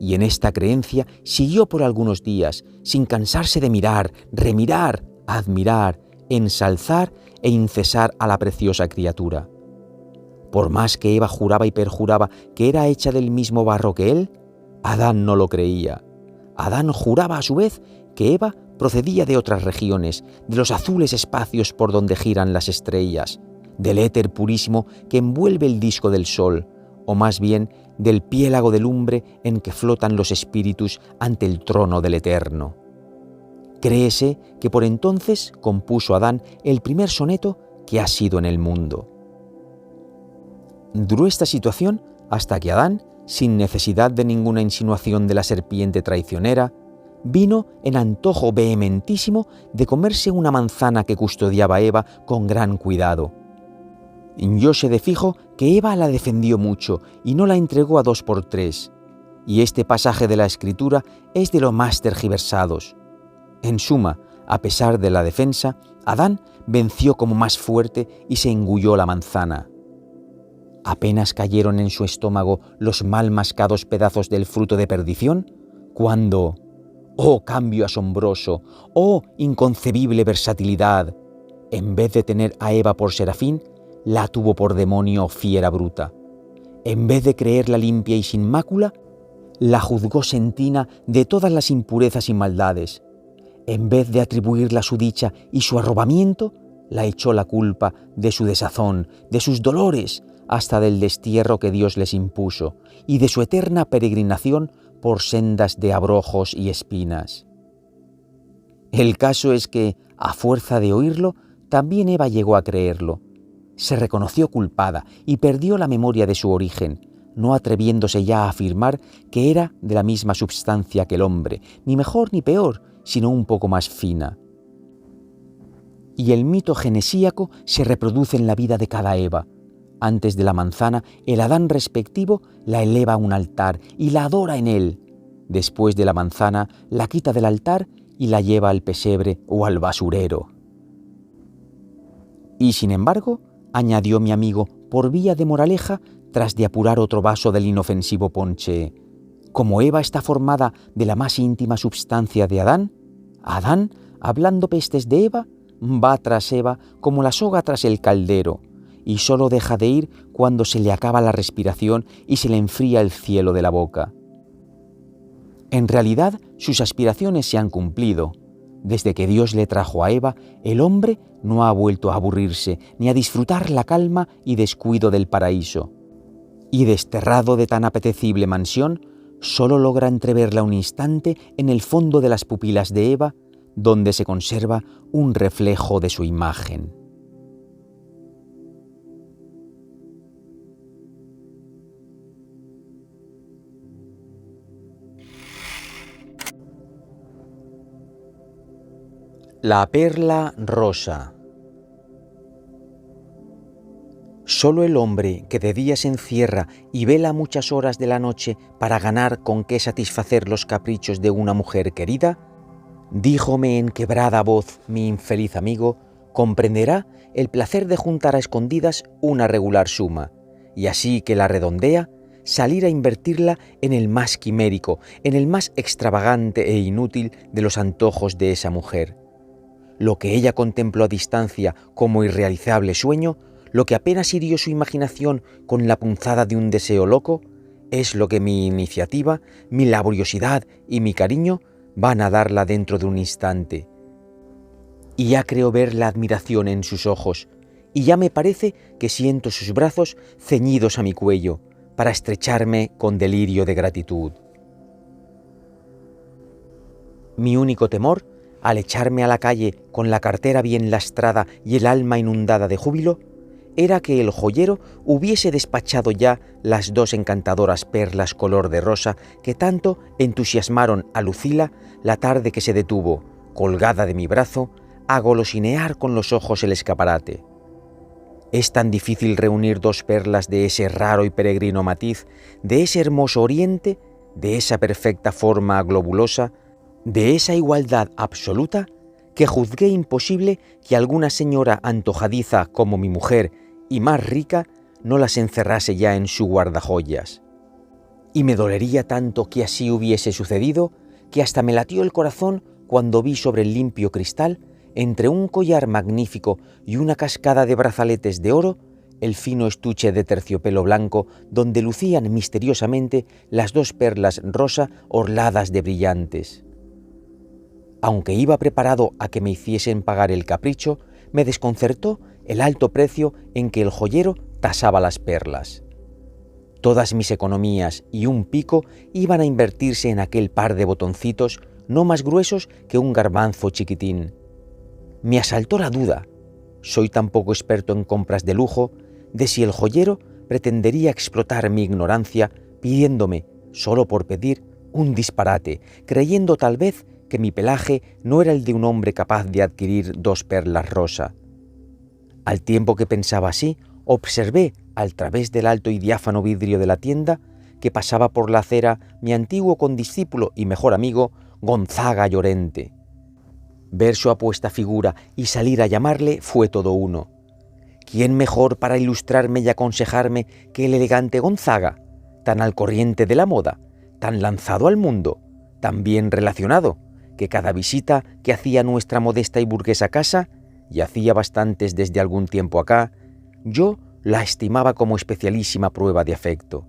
Y en esta creencia siguió por algunos días, sin cansarse de mirar, remirar, admirar, ensalzar e incesar a la preciosa criatura. Por más que Eva juraba y perjuraba que era hecha del mismo barro que él, Adán no lo creía. Adán juraba a su vez que Eva procedía de otras regiones, de los azules espacios por donde giran las estrellas, del éter purísimo que envuelve el disco del sol, o más bien del piélago de lumbre en que flotan los espíritus ante el trono del Eterno. Créese que por entonces compuso Adán el primer soneto que ha sido en el mundo. Duró esta situación hasta que Adán, sin necesidad de ninguna insinuación de la serpiente traicionera, vino en antojo vehementísimo de comerse una manzana que custodiaba Eva con gran cuidado. Yo sé de fijo que Eva la defendió mucho y no la entregó a 2 por 3, y este pasaje de la Escritura es de los más tergiversados. En suma, a pesar de la defensa, Adán venció como más fuerte y se engulló la manzana. Apenas cayeron en su estómago los mal mascados pedazos del fruto de perdición, cuando, ¡oh cambio asombroso! ¡Oh inconcebible versatilidad! En vez de tener a Eva por serafín, la tuvo por demonio o fiera bruta. En vez de creerla limpia y sin mácula, la juzgó sentina de todas las impurezas y maldades. En vez de atribuirla su dicha y su arrobamiento, la echó la culpa de su desazón, de sus dolores, hasta del destierro que Dios les impuso, y de su eterna peregrinación por sendas de abrojos y espinas. El caso es que, a fuerza de oírlo, también Eva llegó a creerlo. Se reconoció culpada y perdió la memoria de su origen, no atreviéndose ya a afirmar que era de la misma substancia que el hombre, ni mejor ni peor, sino un poco más fina. Y el mito genesíaco se reproduce en la vida de cada Eva. Antes de la manzana, el Adán respectivo la eleva a un altar y la adora en él. Después de la manzana, la quita del altar y la lleva al pesebre o al basurero. Y sin embargo, añadió mi amigo por vía de moraleja, tras de apurar otro vaso del inofensivo ponche, como Eva está formada de la más íntima substancia de Adán, Adán, hablando pestes de Eva, va tras Eva como la soga tras el caldero, y solo deja de ir cuando se le acaba la respiración y se le enfría el cielo de la boca. En realidad, sus aspiraciones se han cumplido. Desde que Dios le trajo a Eva, el hombre no ha vuelto a aburrirse ni a disfrutar la calma y descuido del paraíso. Y desterrado de tan apetecible mansión, solo logra entreverla un instante en el fondo de las pupilas de Eva, donde se conserva un reflejo de su imagen. La perla rosa. Solo el hombre que de día se encierra y vela muchas horas de la noche para ganar con qué satisfacer los caprichos de una mujer querida, díjome en quebrada voz mi infeliz amigo, comprenderá el placer de juntar a escondidas una regular suma, y así que la redondea, salir a invertirla en el más quimérico, en el más extravagante e inútil de los antojos de esa mujer. Lo que ella contempló a distancia como irrealizable sueño, lo que apenas hirió su imaginación con la punzada de un deseo loco, es lo que mi iniciativa, mi laboriosidad y mi cariño van a darla dentro de un instante. Y ya creo ver la admiración en sus ojos, y ya me parece que siento sus brazos ceñidos a mi cuello, para estrecharme con delirio de gratitud. Mi único temor, al echarme a la calle con la cartera bien lastrada y el alma inundada de júbilo, era que el joyero hubiese despachado ya las 2 encantadoras perlas color de rosa que tanto entusiasmaron a Lucila la tarde que se detuvo, colgada de mi brazo, a golosinear con los ojos el escaparate. Es tan difícil reunir 2 perlas de ese raro y peregrino matiz, de ese hermoso oriente, de esa perfecta forma globulosa, De esa igualdad absoluta que juzgué imposible que alguna señora antojadiza como mi mujer y más rica no las encerrase ya en su guardajoyas. Y me dolería tanto que así hubiese sucedido que hasta me latió el corazón cuando vi sobre el limpio cristal, entre un collar magnífico y una cascada de brazaletes de oro, el fino estuche de terciopelo blanco donde lucían misteriosamente las 2 perlas rosa orladas de brillantes. Aunque iba preparado a que me hiciesen pagar el capricho, me desconcertó el alto precio en que el joyero tasaba las perlas. Todas mis economías y un pico iban a invertirse en aquel par de botoncitos no más gruesos que un garbanzo chiquitín. Me asaltó la duda, soy tan poco experto en compras de lujo, de si el joyero pretendería explotar mi ignorancia pidiéndome, solo por pedir, un disparate, creyendo tal vez que mi pelaje no era el de un hombre capaz de adquirir 2 perlas rosa. Al tiempo que pensaba así, observé, al través del alto y diáfano vidrio de la tienda, que pasaba por la acera mi antiguo condiscípulo y mejor amigo, Gonzaga Llorente. Ver su apuesta figura y salir a llamarle fue todo uno. ¿Quién mejor para ilustrarme y aconsejarme que el elegante Gonzaga, tan al corriente de la moda, tan lanzado al mundo, tan bien relacionado, que cada visita que hacía nuestra modesta y burguesa casa, y hacía bastantes desde algún tiempo acá, yo la estimaba como especialísima prueba de afecto?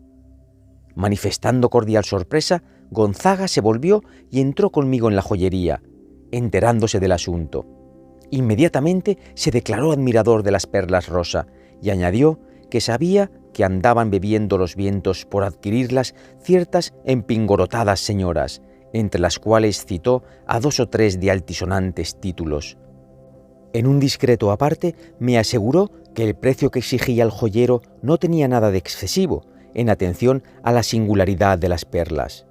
Manifestando cordial sorpresa, Gonzaga se volvió y entró conmigo en la joyería, enterándose del asunto. Inmediatamente se declaró admirador de las perlas rosa y añadió que sabía que andaban bebiendo los vientos por adquirirlas ciertas empingorotadas señoras, entre las cuales citó a 2 o 3 de altisonantes títulos. En un discreto aparte me aseguró que el precio que exigía el joyero no tenía nada de excesivo, en atención a la singularidad de las perlas.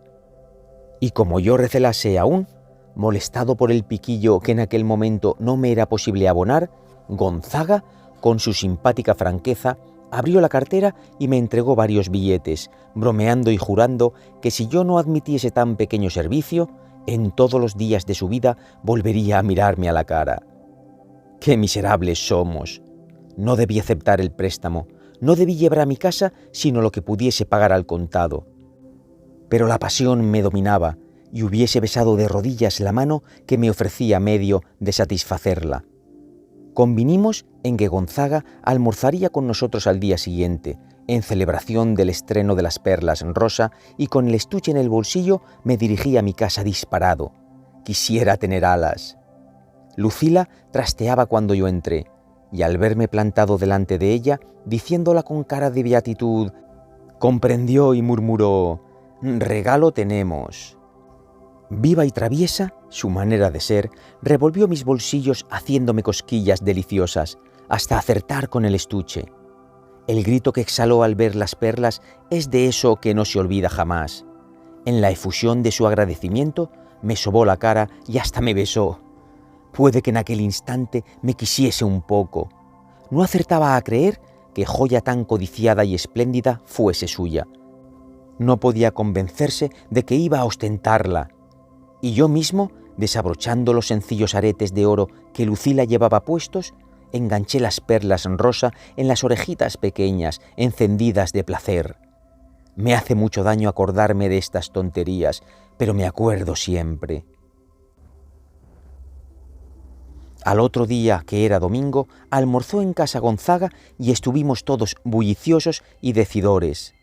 Y como yo recelase aún, molestado por el piquillo que en aquel momento no me era posible abonar, Gonzaga, con su simpática franqueza, abrió la cartera y me entregó varios billetes, bromeando y jurando que si yo no admitiese tan pequeño servicio, en todos los días de su vida volvería a mirarme a la cara. ¡Qué miserables somos! No debí aceptar el préstamo, no debí llevar a mi casa sino lo que pudiese pagar al contado. Pero la pasión me dominaba y hubiese besado de rodillas la mano que me ofrecía medio de satisfacerla. Convinimos en que Gonzaga almorzaría con nosotros al día siguiente, en celebración del estreno de las perlas rosa, y con el estuche en el bolsillo me dirigí a mi casa disparado. Quisiera tener alas. Lucila trasteaba cuando yo entré, y al verme plantado delante de ella, diciéndola con cara de beatitud, comprendió y murmuró: «Regalo tenemos». Viva y traviesa, su manera de ser, revolvió mis bolsillos haciéndome cosquillas deliciosas, hasta acertar con el estuche. El grito que exhaló al ver las perlas es de eso que no se olvida jamás. En la efusión de su agradecimiento, me sobó la cara y hasta me besó. Puede que en aquel instante me quisiese un poco. No acertaba a creer que joya tan codiciada y espléndida fuese suya. No podía convencerse de que iba a ostentarla. Y yo mismo, desabrochando los sencillos aretes de oro que Lucila llevaba puestos, enganché las perlas rosa en las orejitas pequeñas, encendidas de placer. Me hace mucho daño acordarme de estas tonterías, pero me acuerdo siempre. Al otro día, que era domingo, almorzó en casa Gonzaga y estuvimos todos bulliciosos y decidores.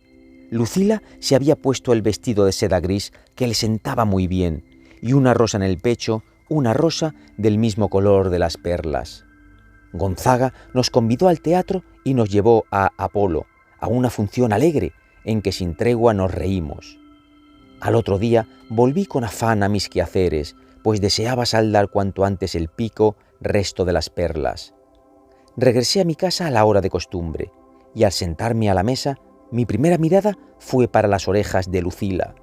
Lucila se había puesto el vestido de seda gris que le sentaba muy bien, y una rosa en el pecho, una rosa del mismo color de las perlas. Gonzaga nos convidó al teatro y nos llevó a Apolo, a una función alegre en que sin tregua nos reímos. Al otro día volví con afán a mis quehaceres, pues deseaba saldar cuanto antes el pico resto de las perlas. Regresé a mi casa a la hora de costumbre, y al sentarme a la mesa, mi primera mirada fue para las orejas de Lucila.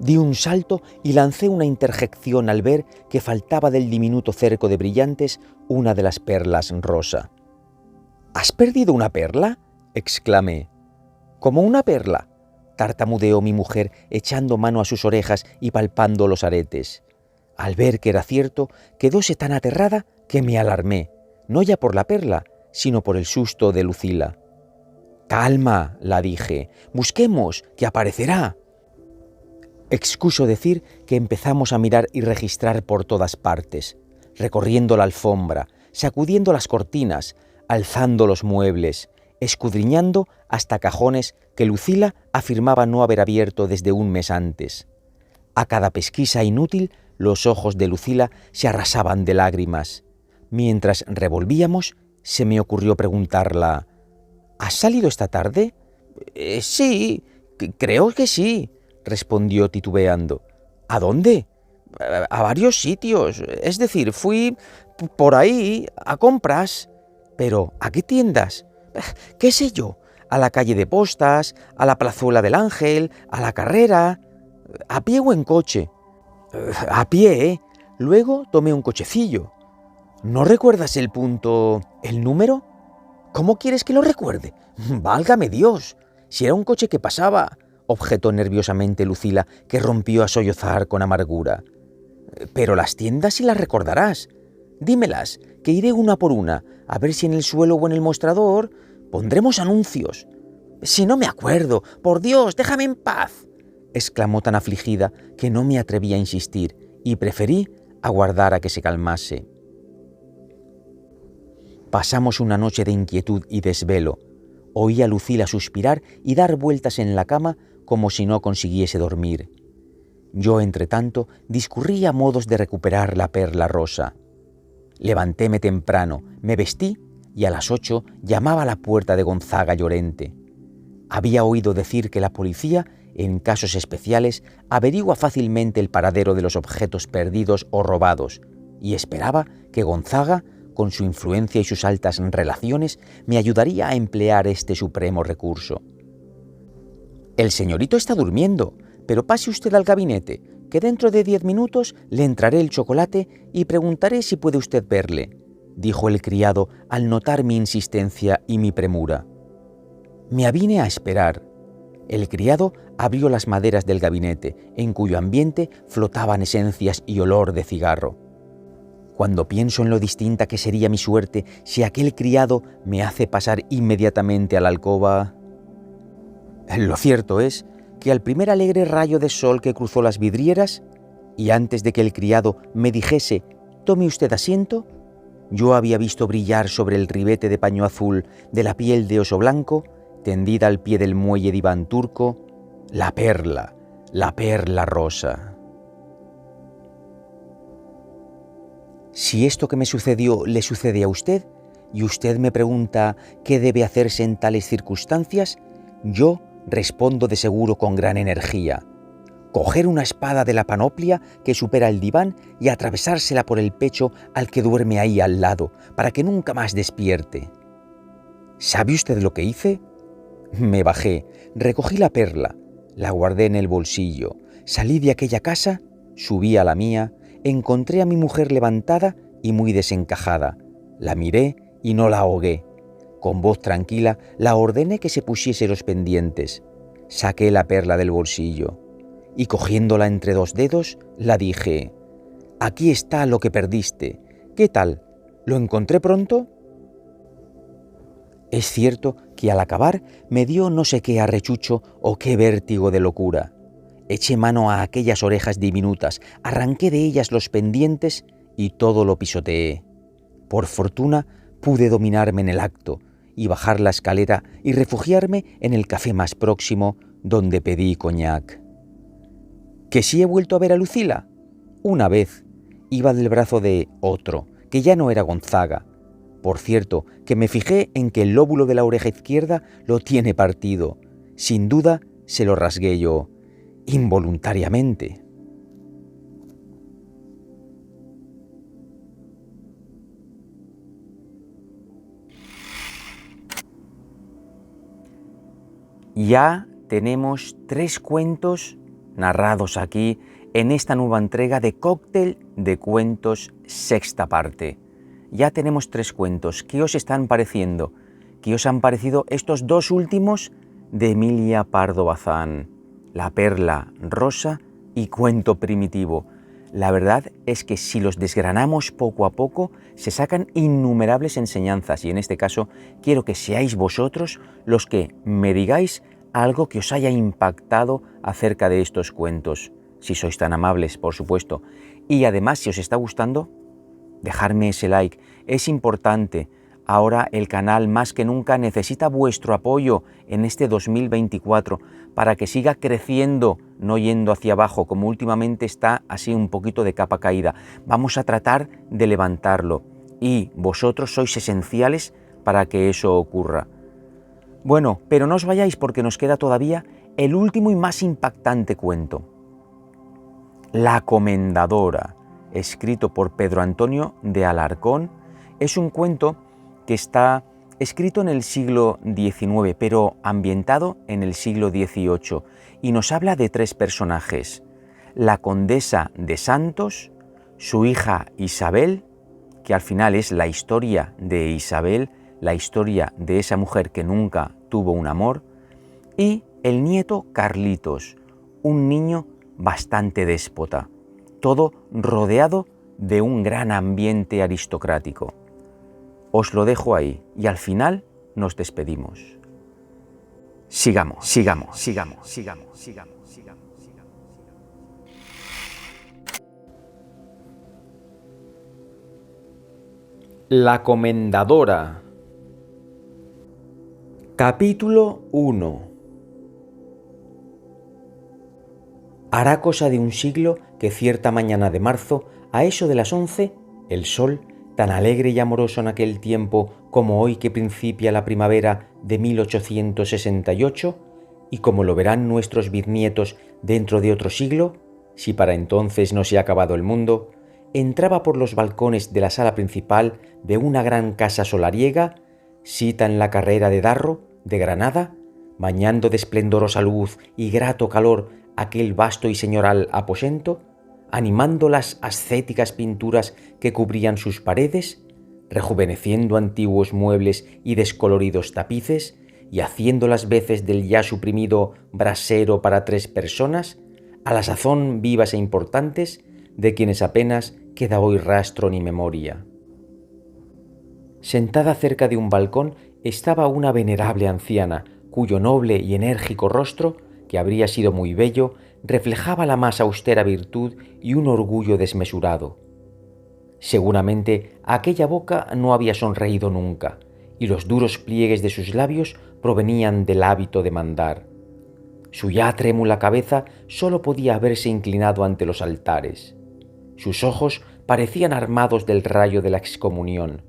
Di un salto y lancé una interjección al ver que faltaba del diminuto cerco de brillantes una de las perlas rosa. «¿Has perdido una perla?», exclamé. «¿Cómo una perla?», tartamudeó mi mujer echando mano a sus orejas y palpando los aretes. Al ver que era cierto, quedóse tan aterrada que me alarmé, no ya por la perla, sino por el susto de Lucila. «Calma», la dije, «busquemos, que aparecerá». Excuso decir que empezamos a mirar y registrar por todas partes, recorriendo la alfombra, sacudiendo las cortinas, alzando los muebles, escudriñando hasta cajones que Lucila afirmaba no haber abierto desde un mes antes. A cada pesquisa inútil, los ojos de Lucila se arrasaban de lágrimas. Mientras revolvíamos, se me ocurrió preguntarla: «¿Has salido esta tarde?» Sí, creo que sí», respondió titubeando. «¿A dónde?» «A varios sitios, es decir, fui por ahí a compras». «¿Pero a qué tiendas?» «¿Qué sé yo? A la calle de Postas, a la plazuela del Ángel, a la Carrera». «¿A pie o en coche?» «A pie, ¿eh? Luego tomé un cochecillo». «¿No recuerdas el punto, el número?» «¿Cómo quieres que lo recuerde? ¡Válgame Dios! Si era un coche que pasaba», objetó nerviosamente Lucila, que rompió a sollozar con amargura. «Pero las tiendas sí las recordarás. Dímelas, que iré una por una, a ver si en el suelo o en el mostrador pondremos anuncios». «Si no me acuerdo, por Dios, déjame en paz», exclamó tan afligida que no me atreví a insistir y preferí aguardar a que se calmase. Pasamos una noche de inquietud y desvelo. Oí a Lucila suspirar y dar vueltas en la cama como si no consiguiese dormir. Yo, entretanto, discurría modos de recuperar la perla rosa. Levantéme temprano, me vestí y a las 8 llamaba a la puerta de Gonzaga Llorente. Había oído decir que la policía, en casos especiales, averigua fácilmente el paradero de los objetos perdidos o robados, y esperaba que Gonzaga, con su influencia y sus altas relaciones, me ayudaría a emplear este supremo recurso. «El señorito está durmiendo, pero pase usted al gabinete, que dentro de 10 minutos le entraré el chocolate y preguntaré si puede usted verle», dijo el criado al notar mi insistencia y mi premura. Me avine a esperar. El criado abrió las maderas del gabinete, en cuyo ambiente flotaban esencias y olor de cigarro. Cuando pienso en lo distinta que sería mi suerte si aquel criado me hace pasar inmediatamente a la alcoba. Lo cierto es que al primer alegre rayo de sol que cruzó las vidrieras, y antes de que el criado me dijese «tome usted asiento», yo había visto brillar sobre el ribete de paño azul de la piel de oso blanco, tendida al pie del muelle diván turco, la perla rosa. Si esto que me sucedió le sucede a usted, y usted me pregunta qué debe hacerse en tales circunstancias, yo respondo de seguro con gran energía: coger una espada de la panoplia que supera el diván y atravesársela por el pecho al que duerme ahí al lado, para que nunca más despierte. ¿Sabe usted lo que hice? Me bajé, recogí la perla, la guardé en el bolsillo, salí de aquella casa, subí a la mía, encontré a mi mujer levantada y muy desencajada. La miré y no la ahogué. Con voz tranquila la ordené que se pusiese los pendientes. Saqué la perla del bolsillo y, cogiéndola entre 2 dedos, la dije: «Aquí está lo que perdiste. ¿Qué tal? ¿Lo encontré pronto?» Es cierto que al acabar me dio no sé qué arrechucho o qué vértigo de locura. Eché mano a aquellas orejas diminutas, arranqué de ellas los pendientes y todo lo pisoteé. Por fortuna pude dominarme en el acto y bajar la escalera y refugiarme en el café más próximo, donde pedí coñac. ¿Que sí he vuelto a ver a Lucila? Una vez. Iba del brazo de otro, que ya no era Gonzaga. Por cierto, que me fijé en que el lóbulo de la oreja izquierda lo tiene partido. Sin duda se lo rasgué yo, involuntariamente. Ya tenemos 3 cuentos narrados aquí en esta nueva entrega de Cóctel de Cuentos, sexta parte. Ya tenemos 3 cuentos. ¿Qué os están pareciendo? ¿Qué os han parecido estos 2 últimos de Emilia Pardo Bazán? La perla rosa y Cuento primitivo. La verdad es que si los desgranamos poco a poco, se sacan innumerables enseñanzas y en este caso quiero que seáis vosotros los que me digáis algo que os haya impactado acerca de estos cuentos, si sois tan amables, por supuesto. Y además, si os está gustando, dejarme ese like, es importante. Ahora el canal más que nunca necesita vuestro apoyo en este 2024 para que siga creciendo, no yendo hacia abajo, como últimamente está así un poquito de capa caída. Vamos a tratar de levantarlo y vosotros sois esenciales para que eso ocurra. Bueno, pero no os vayáis porque nos queda todavía el último y más impactante cuento. La Comendadora, escrito por Pedro Antonio de Alarcón, es un cuento que está escrito en el siglo XIX, pero ambientado en el siglo XVIII, y nos habla de tres personajes: la condesa de Santos, su hija Isabel, que al final es la historia de Isabel, la historia de esa mujer que nunca tuvo un amor, y el nieto Carlitos, un niño bastante déspota, todo rodeado de un gran ambiente aristocrático. Os lo dejo ahí y al final nos despedimos. Sigamos. La Comendadora. Capítulo 1. Hará cosa de un siglo que cierta mañana de marzo, a eso de las 11, el sol, tan alegre y amoroso en aquel tiempo como hoy que principia la primavera de 1868, y como lo verán nuestros bisnietos dentro de otro siglo, si para entonces no se ha acabado el mundo, entraba por los balcones de la sala principal de una gran casa solariega, sita en la carrera de Darro, de Granada, bañando de esplendorosa luz y grato calor aquel vasto y señoral aposento, animando las ascéticas pinturas que cubrían sus paredes, rejuveneciendo antiguos muebles y descoloridos tapices, y haciendo las veces del ya suprimido brasero para 3 personas, a la sazón vivas e importantes, de quienes apenas queda hoy rastro ni memoria. Sentada cerca de un balcón estaba una venerable anciana, cuyo noble y enérgico rostro, que habría sido muy bello, reflejaba la más austera virtud y un orgullo desmesurado. Seguramente aquella boca no había sonreído nunca, y los duros pliegues de sus labios provenían del hábito de mandar. Su ya trémula cabeza sólo podía haberse inclinado ante los altares. Sus ojos parecían armados del rayo de la excomunión.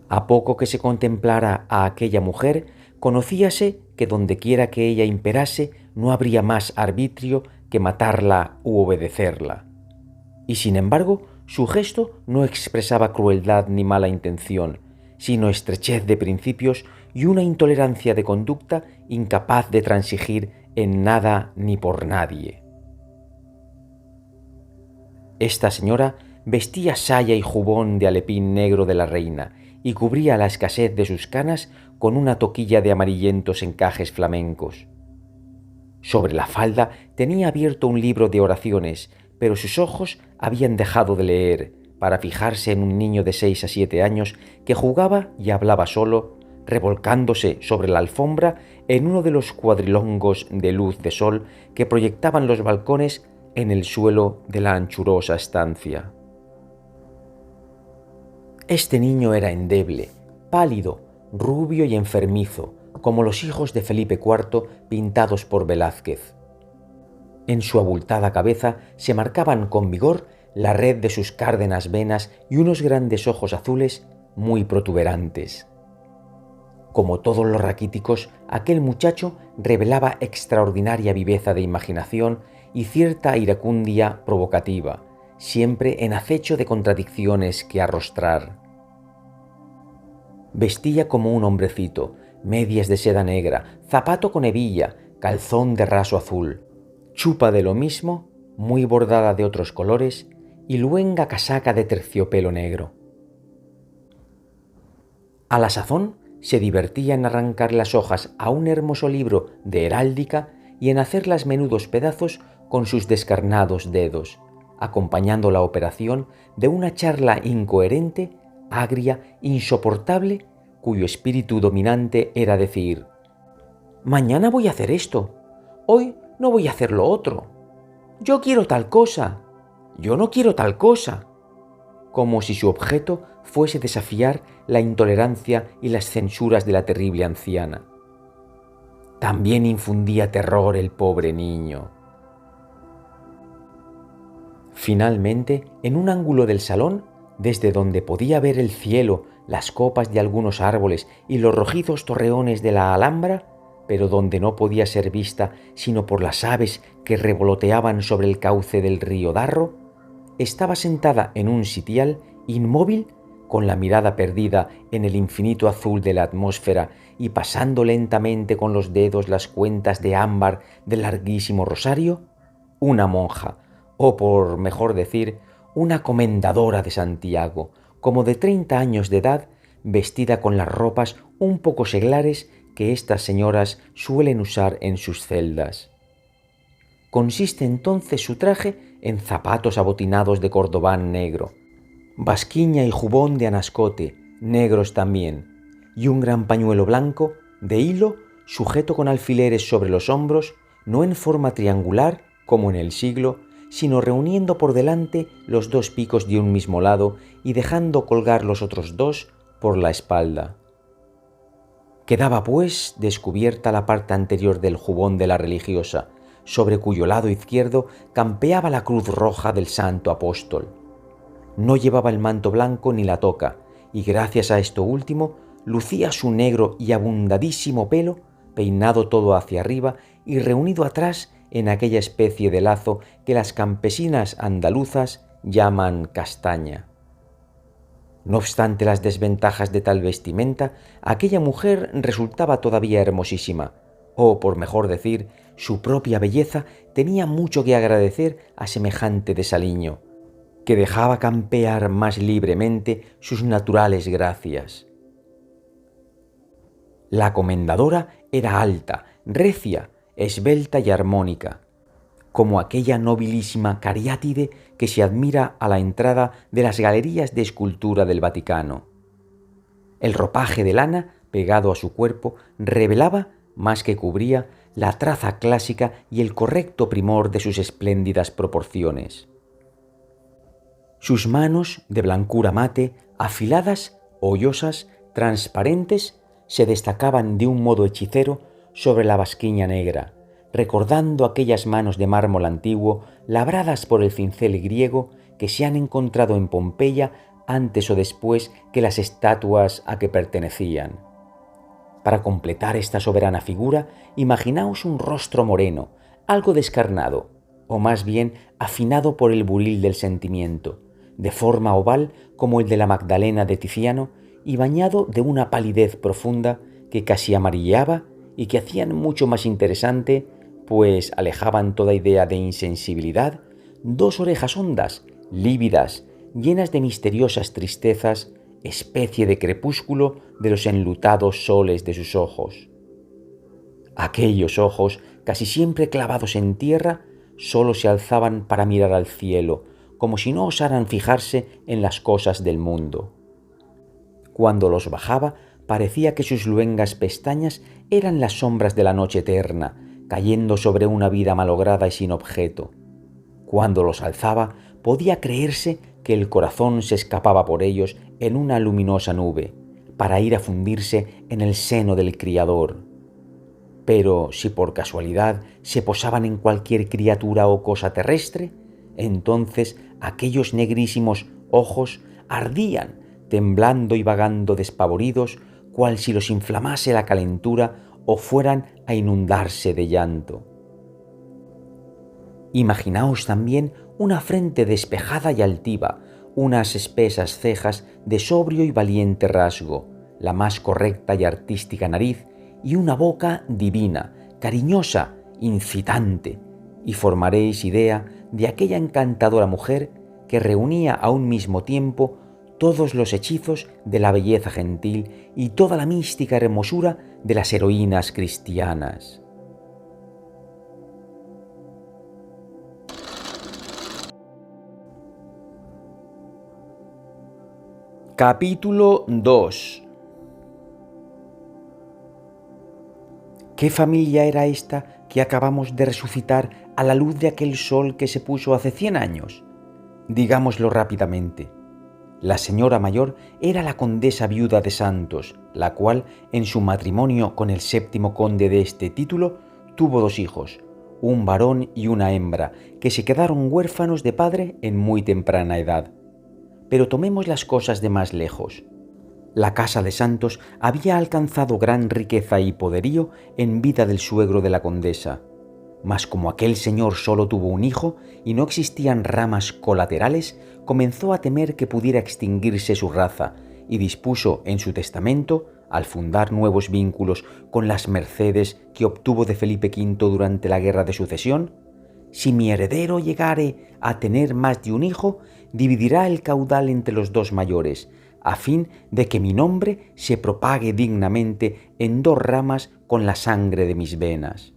A poco que se contemplara a aquella mujer, conocíase que dondequiera que ella imperase no habría más arbitrio que matarla u obedecerla. Y sin embargo, su gesto no expresaba crueldad ni mala intención, sino estrechez de principios y una intolerancia de conducta incapaz de transigir en nada ni por nadie. Esta señora vestía saya y jubón de alepín negro de la reina y cubría la escasez de sus canas con una toquilla de amarillentos encajes flamencos. Sobre la falda tenía abierto un libro de oraciones, pero sus ojos habían dejado de leer para fijarse en un niño de 6 a 7 años que jugaba y hablaba solo, revolcándose sobre la alfombra en uno de los cuadrilongos de luz de sol que proyectaban los balcones en el suelo de la anchurosa estancia. Este niño era endeble, pálido, rubio y enfermizo, como los hijos de Felipe IV pintados por Velázquez. En su abultada cabeza se marcaban con vigor la red de sus cárdenas venas y unos grandes ojos azules muy protuberantes. Como todos los raquíticos, aquel muchacho revelaba extraordinaria viveza de imaginación y cierta iracundia provocativa, siempre en acecho de contradicciones que arrostrar. Vestía como un hombrecito, medias de seda negra, zapato con hebilla, calzón de raso azul, chupa de lo mismo, muy bordada de otros colores, y luenga casaca de terciopelo negro. A la sazón se divertía en arrancar las hojas a un hermoso libro de heráldica y en hacerlas menudos pedazos con sus descarnados dedos, acompañando la operación de una charla incoherente, agria, insoportable, cuyo espíritu dominante era decir: mañana voy a hacer esto, hoy no voy a hacer lo otro, yo quiero tal cosa, yo no quiero tal cosa, como si su objeto fuese desafiar la intolerancia y las censuras de la terrible anciana. También infundía terror el pobre niño. Finalmente, en un ángulo del salón, desde donde podía ver el cielo, las copas de algunos árboles y los rojizos torreones de la Alhambra, pero donde no podía ser vista sino por las aves que revoloteaban sobre el cauce del río Darro, estaba sentada en un sitial, inmóvil, con la mirada perdida en el infinito azul de la atmósfera y pasando lentamente con los dedos las cuentas de ámbar del larguísimo rosario, una monja, o por mejor decir, una comendadora de Santiago, como de 30 años de edad, vestida con las ropas un poco seglares que estas señoras suelen usar en sus celdas. Consiste entonces su traje en zapatos abotinados de cordobán negro, basquiña y jubón de anascote, negros también, y un gran pañuelo blanco, de hilo, sujeto con alfileres sobre los hombros, no en forma triangular, como en el siglo, sino reuniendo por delante los dos picos de un mismo lado y dejando colgar los otros dos por la espalda. Quedaba, pues, descubierta la parte anterior del jubón de la religiosa, sobre cuyo lado izquierdo campeaba la cruz roja del santo apóstol. No llevaba el manto blanco ni la toca, y gracias a esto último, lucía su negro y abundadísimo pelo, peinado todo hacia arriba y reunido atrás en aquella especie de lazo que las campesinas andaluzas llaman castaña. No obstante las desventajas de tal vestimenta, aquella mujer resultaba todavía hermosísima, o, por mejor decir, su propia belleza tenía mucho que agradecer a semejante desaliño, que dejaba campear más libremente sus naturales gracias. La comendadora era alta, recia, esbelta y armónica, como aquella nobilísima cariátide que se admira a la entrada de las galerías de escultura del Vaticano. El ropaje de lana, pegado a su cuerpo, revelaba, más que cubría, la traza clásica y el correcto primor de sus espléndidas proporciones. Sus manos, de blancura mate, afiladas, hoyosas, transparentes, se destacaban de un modo hechicero sobre la basquiña negra, recordando aquellas manos de mármol antiguo labradas por el cincel griego que se han encontrado en Pompeya antes o después que las estatuas a que pertenecían. Para completar esta soberana figura, imaginaos un rostro moreno, algo descarnado, o más bien afinado por el buril del sentimiento, de forma oval como el de la Magdalena de Tiziano y bañado de una palidez profunda que casi amarilleaba y que hacían mucho más interesante, pues alejaban toda idea de insensibilidad, dos orejas hondas, lívidas, llenas de misteriosas tristezas, especie de crepúsculo de los enlutados soles de sus ojos. Aquellos ojos, casi siempre clavados en tierra, solo se alzaban para mirar al cielo, como si no osaran fijarse en las cosas del mundo. Cuando los bajaba, parecía que sus luengas pestañas eran las sombras de la noche eterna, cayendo sobre una vida malograda y sin objeto. Cuando los alzaba, podía creerse que el corazón se escapaba por ellos en una luminosa nube, para ir a fundirse en el seno del Criador. Pero si por casualidad se posaban en cualquier criatura o cosa terrestre, entonces aquellos negrísimos ojos ardían, temblando y vagando despavoridos, cual si los inflamase la calentura o fueran a inundarse de llanto. Imaginaos también una frente despejada y altiva, unas espesas cejas de sobrio y valiente rasgo, la más correcta y artística nariz y una boca divina, cariñosa, incitante, y formaréis idea de aquella encantadora mujer que reunía a un mismo tiempo todos los hechizos de la belleza gentil y toda la mística hermosura de las heroínas cristianas. Capítulo 2. ¿Qué familia era esta que acabamos de resucitar a la luz de aquel sol que se puso hace 100 años? Digámoslo rápidamente. La señora mayor era la condesa viuda de Santos, la cual, en su matrimonio con el 7º conde de este título, tuvo 2 hijos, un varón y una hembra, que se quedaron huérfanos de padre en muy temprana edad. Pero tomemos las cosas de más lejos. La casa de Santos había alcanzado gran riqueza y poderío en vida del suegro de la condesa, mas como aquel señor solo tuvo un hijo y no existían ramas colaterales, comenzó a temer que pudiera extinguirse su raza y dispuso en su testamento, al fundar nuevos vínculos con las mercedes que obtuvo de Felipe V durante la Guerra de Sucesión: si mi heredero llegare a tener más de un hijo, dividirá el caudal entre los 2 mayores, a fin de que mi nombre se propague dignamente en 2 ramas con la sangre de mis venas.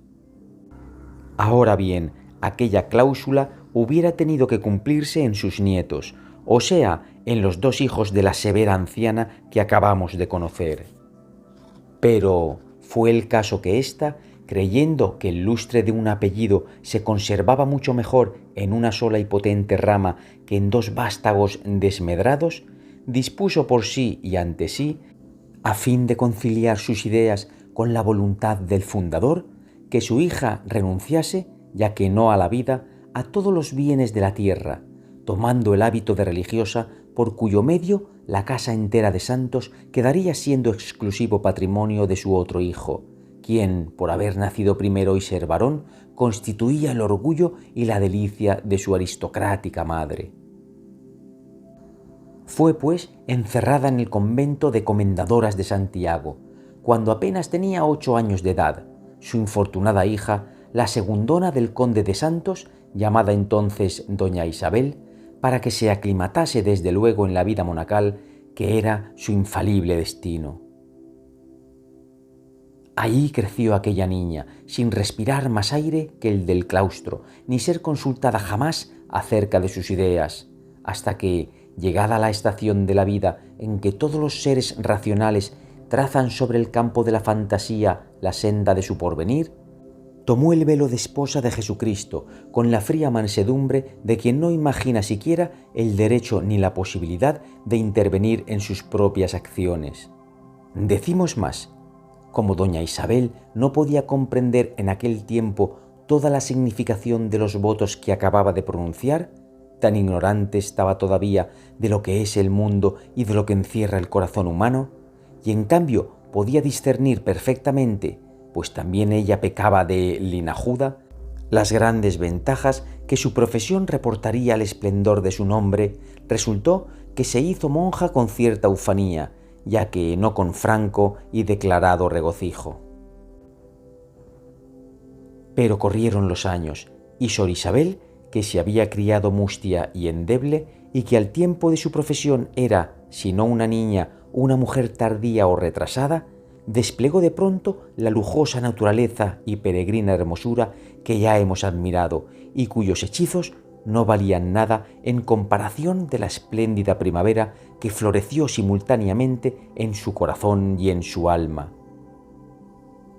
Ahora bien, aquella cláusula hubiera tenido que cumplirse en sus nietos, o sea, en los 2 hijos de la severa anciana que acabamos de conocer. Pero fue el caso que ésta, creyendo que el lustre de un apellido se conservaba mucho mejor en una sola y potente rama que en 2 vástagos desmedrados, dispuso por sí y ante sí, a fin de conciliar sus ideas con la voluntad del fundador, que su hija renunciase, ya que no a la vida, a todos los bienes de la tierra, tomando el hábito de religiosa, por cuyo medio la casa entera de Santos quedaría siendo exclusivo patrimonio de su otro hijo, quien, por haber nacido primero y ser varón, constituía el orgullo y la delicia de su aristocrática madre. Fue, pues, encerrada en el convento de Comendadoras de Santiago, cuando apenas tenía 8 años de edad. Su infortunada hija, la segundona del conde de Santos, llamada entonces doña Isabel, para que se aclimatase desde luego en la vida monacal, que era su infalible destino. Allí creció aquella niña, sin respirar más aire que el del claustro, ni ser consultada jamás acerca de sus ideas, hasta que, llegada la estación de la vida en que todos los seres racionales trazan sobre el campo de la fantasía la senda de su porvenir, tomó el velo de esposa de Jesucristo con la fría mansedumbre de quien no imagina siquiera el derecho ni la posibilidad de intervenir en sus propias acciones. Decimos más, como doña Isabel no podía comprender en aquel tiempo toda la significación de los votos que acababa de pronunciar, tan ignorante estaba todavía de lo que es el mundo y de lo que encierra el corazón humano, y en cambio podía discernir perfectamente, pues también ella pecaba de linajuda, las grandes ventajas que su profesión reportaría al esplendor de su nombre, resultó que se hizo monja con cierta ufanía, ya que no con franco y declarado regocijo. Pero corrieron los años, y Sor Isabel, que se había criado mustia y endeble, y que al tiempo de su profesión era, si no una niña, una mujer tardía o retrasada, desplegó de pronto la lujosa naturaleza y peregrina hermosura que ya hemos admirado y cuyos hechizos no valían nada en comparación de la espléndida primavera que floreció simultáneamente en su corazón y en su alma.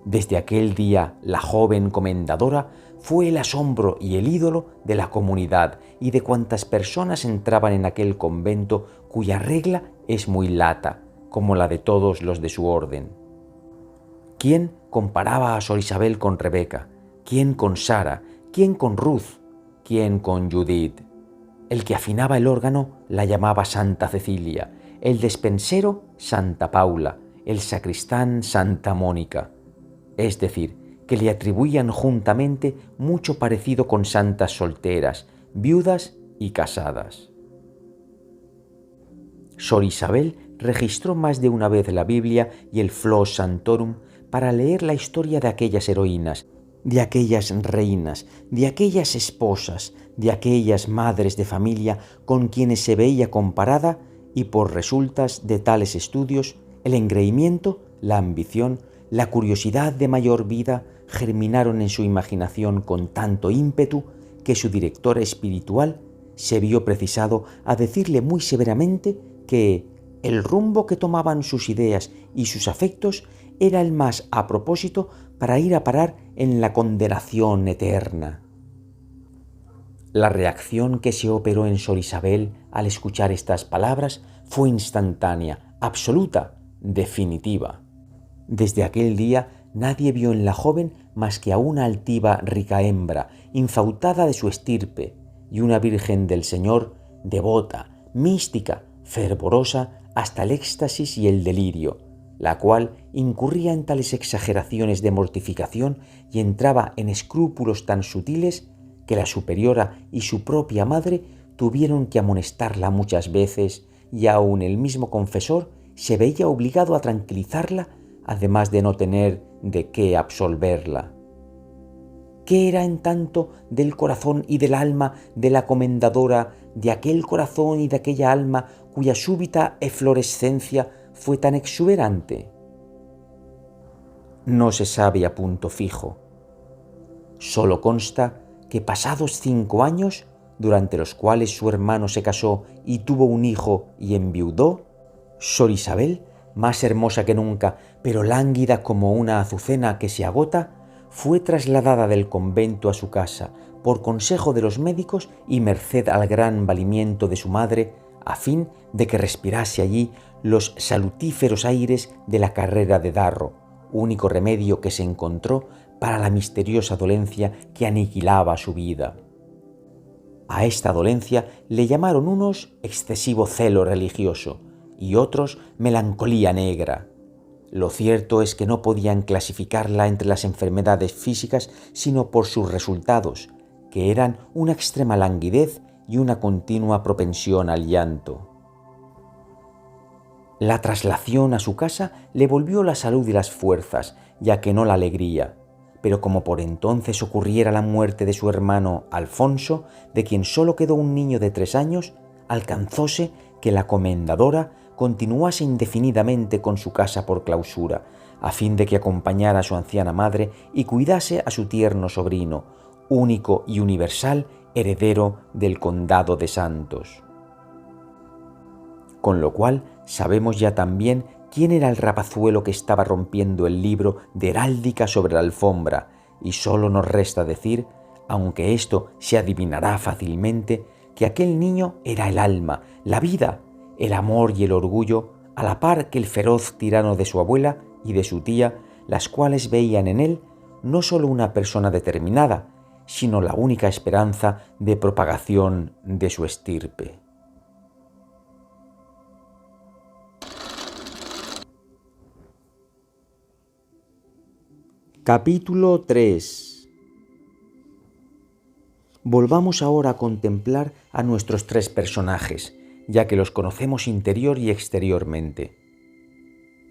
Desde aquel día la joven comendadora fue el asombro y el ídolo de la comunidad y de cuantas personas entraban en aquel convento cuya regla es muy lata, como la de todos los de su orden. ¿Quién comparaba a Sor Isabel con Rebeca? ¿Quién con Sara? ¿Quién con Ruth? ¿Quién con Judith? El que afinaba el órgano la llamaba Santa Cecilia, el despensero Santa Paula, el sacristán Santa Mónica. Es decir, que le atribuían juntamente mucho parecido con santas solteras, viudas y casadas. Sor Isabel registró más de una vez la Biblia y el Flos Sanctorum para leer la historia de aquellas heroínas, de aquellas reinas, de aquellas esposas, de aquellas madres de familia con quienes se veía comparada, y por resultas de tales estudios, el engreimiento, la ambición, la curiosidad de mayor vida germinaron en su imaginación con tanto ímpetu que su director espiritual se vio precisado a decirle muy severamente que, el rumbo que tomaban sus ideas y sus afectos era el más a propósito para ir a parar en la condenación eterna. La reacción que se operó en Sor Isabel al escuchar estas palabras fue instantánea, absoluta, definitiva. Desde aquel día nadie vio en la joven más que a una altiva rica hembra, infautada de su estirpe, y una virgen del Señor, devota, mística, fervorosa hasta el éxtasis y el delirio, la cual incurría en tales exageraciones de mortificación y entraba en escrúpulos tan sutiles que la superiora y su propia madre tuvieron que amonestarla muchas veces, y aun el mismo confesor se veía obligado a tranquilizarla, además de no tener de qué absolverla. ¿Qué era en tanto del corazón y del alma de la comendadora, de aquel corazón y de aquella alma cuya súbita eflorescencia fue tan exuberante? No se sabe a punto fijo. Solo consta que pasados 5 años, durante los cuales su hermano se casó y tuvo un hijo y enviudó, Sor Isabel, más hermosa que nunca, pero lánguida como una azucena que se agota, fue trasladada del convento a su casa por consejo de los médicos y merced al gran valimiento de su madre, a fin de que respirase allí los salutíferos aires de la carrera de Darro, único remedio que se encontró para la misteriosa dolencia que aniquilaba su vida. A esta dolencia le llamaron unos excesivo celo religioso y otros melancolía negra. Lo cierto es que no podían clasificarla entre las enfermedades físicas sino por sus resultados, que eran una extrema languidez y una continua propensión al llanto. La traslación a su casa le volvió la salud y las fuerzas, ya que no la alegría, pero como por entonces ocurriera la muerte de su hermano Alfonso, de quien solo quedó un niño de 3 años, alcanzóse que la comendadora continuase indefinidamente con su casa por clausura, a fin de que acompañara a su anciana madre y cuidase a su tierno sobrino, único y universal heredero del condado de Santos. Con lo cual sabemos ya también quién era el rapazuelo que estaba rompiendo el libro de heráldica sobre la alfombra, y solo nos resta decir, aunque esto se adivinará fácilmente, que aquel niño era el alma, la vida, el amor y el orgullo, a la par que el feroz tirano de su abuela y de su tía, las cuales veían en él no solo una persona determinada, sino la única esperanza de propagación de su estirpe. Capítulo 3. Volvamos ahora a contemplar a nuestros 3 personajes, ya que los conocemos interior y exteriormente.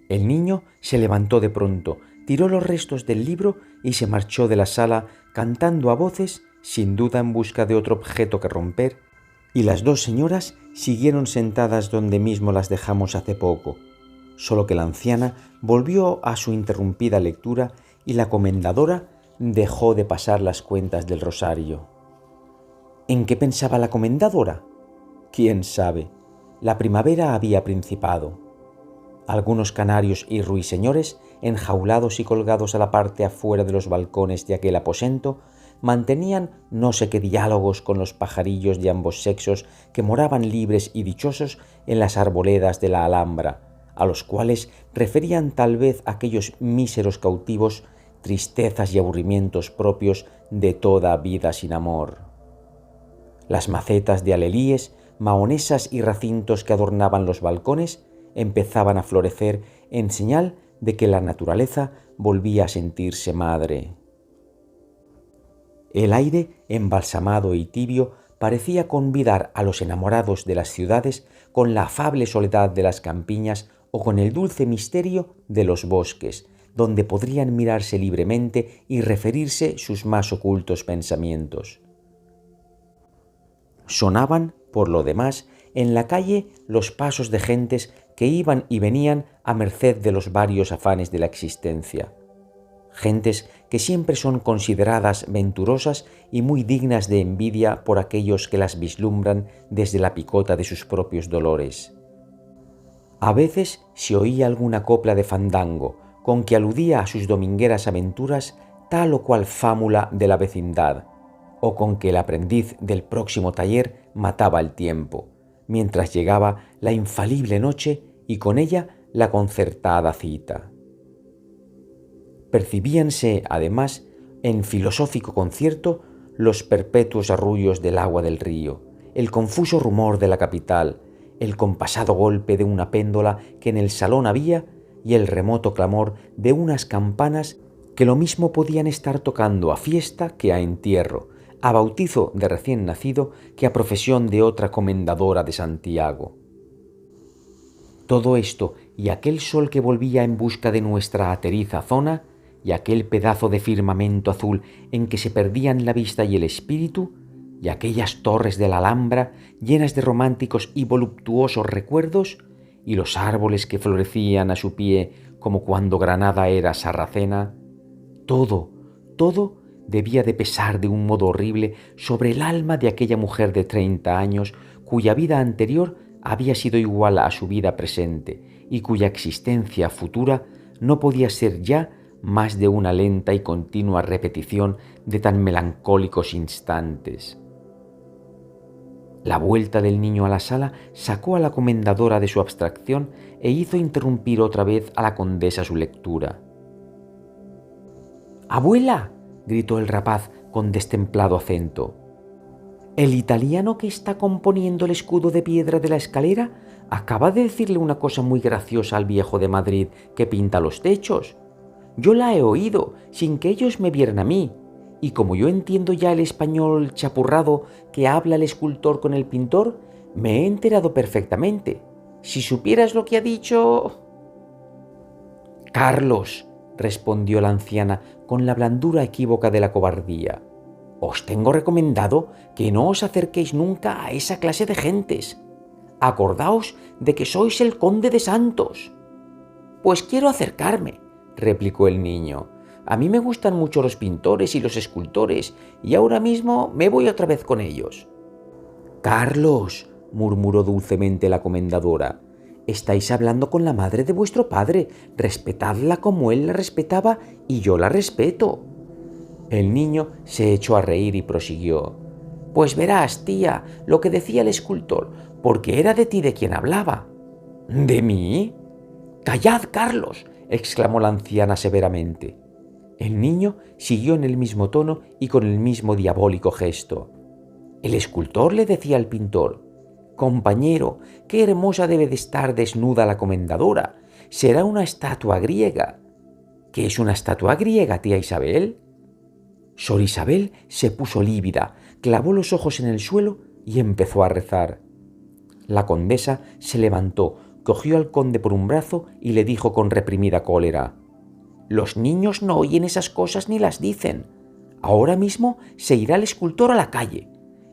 El niño se levantó de pronto, tiró los restos del libro y se marchó de la sala cantando a voces, sin duda en busca de otro objeto que romper, y las 2 señoras siguieron sentadas donde mismo las dejamos hace poco, solo que la anciana volvió a su interrumpida lectura y la comendadora dejó de pasar las cuentas del rosario. ¿En qué pensaba la comendadora? ¿Quién sabe? La primavera había principado. Algunos canarios y ruiseñores, enjaulados y colgados a la parte afuera de los balcones de aquel aposento, mantenían no sé qué diálogos con los pajarillos de ambos sexos que moraban libres y dichosos en las arboledas de la Alhambra, a los cuales referían tal vez aquellos míseros cautivos tristezas y aburrimientos propios de toda vida sin amor. Las macetas de alelíes, mahonesas y racintos que adornaban los balcones empezaban a florecer en señal de que la naturaleza volvía a sentirse madre. El aire, embalsamado y tibio, parecía convidar a los enamorados de las ciudades con la afable soledad de las campiñas o con el dulce misterio de los bosques, donde podrían mirarse libremente y referirse sus más ocultos pensamientos. Sonaban, por lo demás, en la calle los pasos de gentes que iban y venían a merced de los varios afanes de la existencia. Gentes que siempre son consideradas venturosas y muy dignas de envidia por aquellos que las vislumbran desde la picota de sus propios dolores. A veces se oía alguna copla de fandango con que aludía a sus domingueras aventuras tal o cual fámula de la vecindad, o con que el aprendiz del próximo taller mataba el tiempo, mientras llegaba la infalible noche y con ella la concertada cita. Percibíanse, además, en filosófico concierto, los perpetuos arrullos del agua del río, el confuso rumor de la capital, el compasado golpe de una péndola que en el salón había y el remoto clamor de unas campanas que lo mismo podían estar tocando a fiesta que a entierro, a bautizo de recién nacido que a profesión de otra comendadora de Santiago. Todo esto y aquel sol que volvía en busca de nuestra ateriza zona y aquel pedazo de firmamento azul en que se perdían la vista y el espíritu, y aquellas torres de la Alhambra llenas de románticos y voluptuosos recuerdos, y los árboles que florecían a su pie como cuando Granada era sarracena, todo debía de pesar de un modo horrible sobre el alma de aquella mujer de 30 años cuya vida anterior había sido igual a su vida presente y cuya existencia futura no podía ser ya más de una lenta y continua repetición de tan melancólicos instantes. La vuelta del niño a la sala sacó a la comendadora de su abstracción e hizo interrumpir otra vez a la condesa su lectura. «¡Abuela!», gritó el rapaz con destemplado acento. «El italiano que está componiendo el escudo de piedra de la escalera acaba de decirle una cosa muy graciosa al viejo de Madrid que pinta los techos. Yo la he oído sin que ellos me vieran a mí, y como yo entiendo ya el español chapurrado que habla el escultor con el pintor, me he enterado perfectamente. Si supieras lo que ha dicho...» «Carlos», respondió la anciana con la blandura equívoca de la cobardía, «os tengo recomendado que no os acerquéis nunca a esa clase de gentes. Acordaos de que sois el conde de Santos». «Pues quiero acercarme», replicó el niño. «A mí me gustan mucho los pintores y los escultores, y ahora mismo me voy otra vez con ellos». «Carlos», murmuró dulcemente la comendadora, «estáis hablando con la madre de vuestro padre. Respetadla como él la respetaba y yo la respeto». El niño se echó a reír y prosiguió. «Pues verás, tía, lo que decía el escultor, porque era de ti de quien hablaba». «¿De mí?». «Callad, Carlos», exclamó la anciana severamente. El niño siguió en el mismo tono y con el mismo diabólico gesto. El escultor le decía al pintor: «Compañero, qué hermosa debe de estar desnuda la comendadora. Será una estatua griega». «¿Qué es una estatua griega, tía Isabel?». Sor Isabel se puso lívida, clavó los ojos en el suelo y empezó a rezar. La condesa se levantó, cogió al conde por un brazo y le dijo con reprimida cólera: «Los niños no oyen esas cosas ni las dicen. Ahora mismo se irá el escultor a la calle.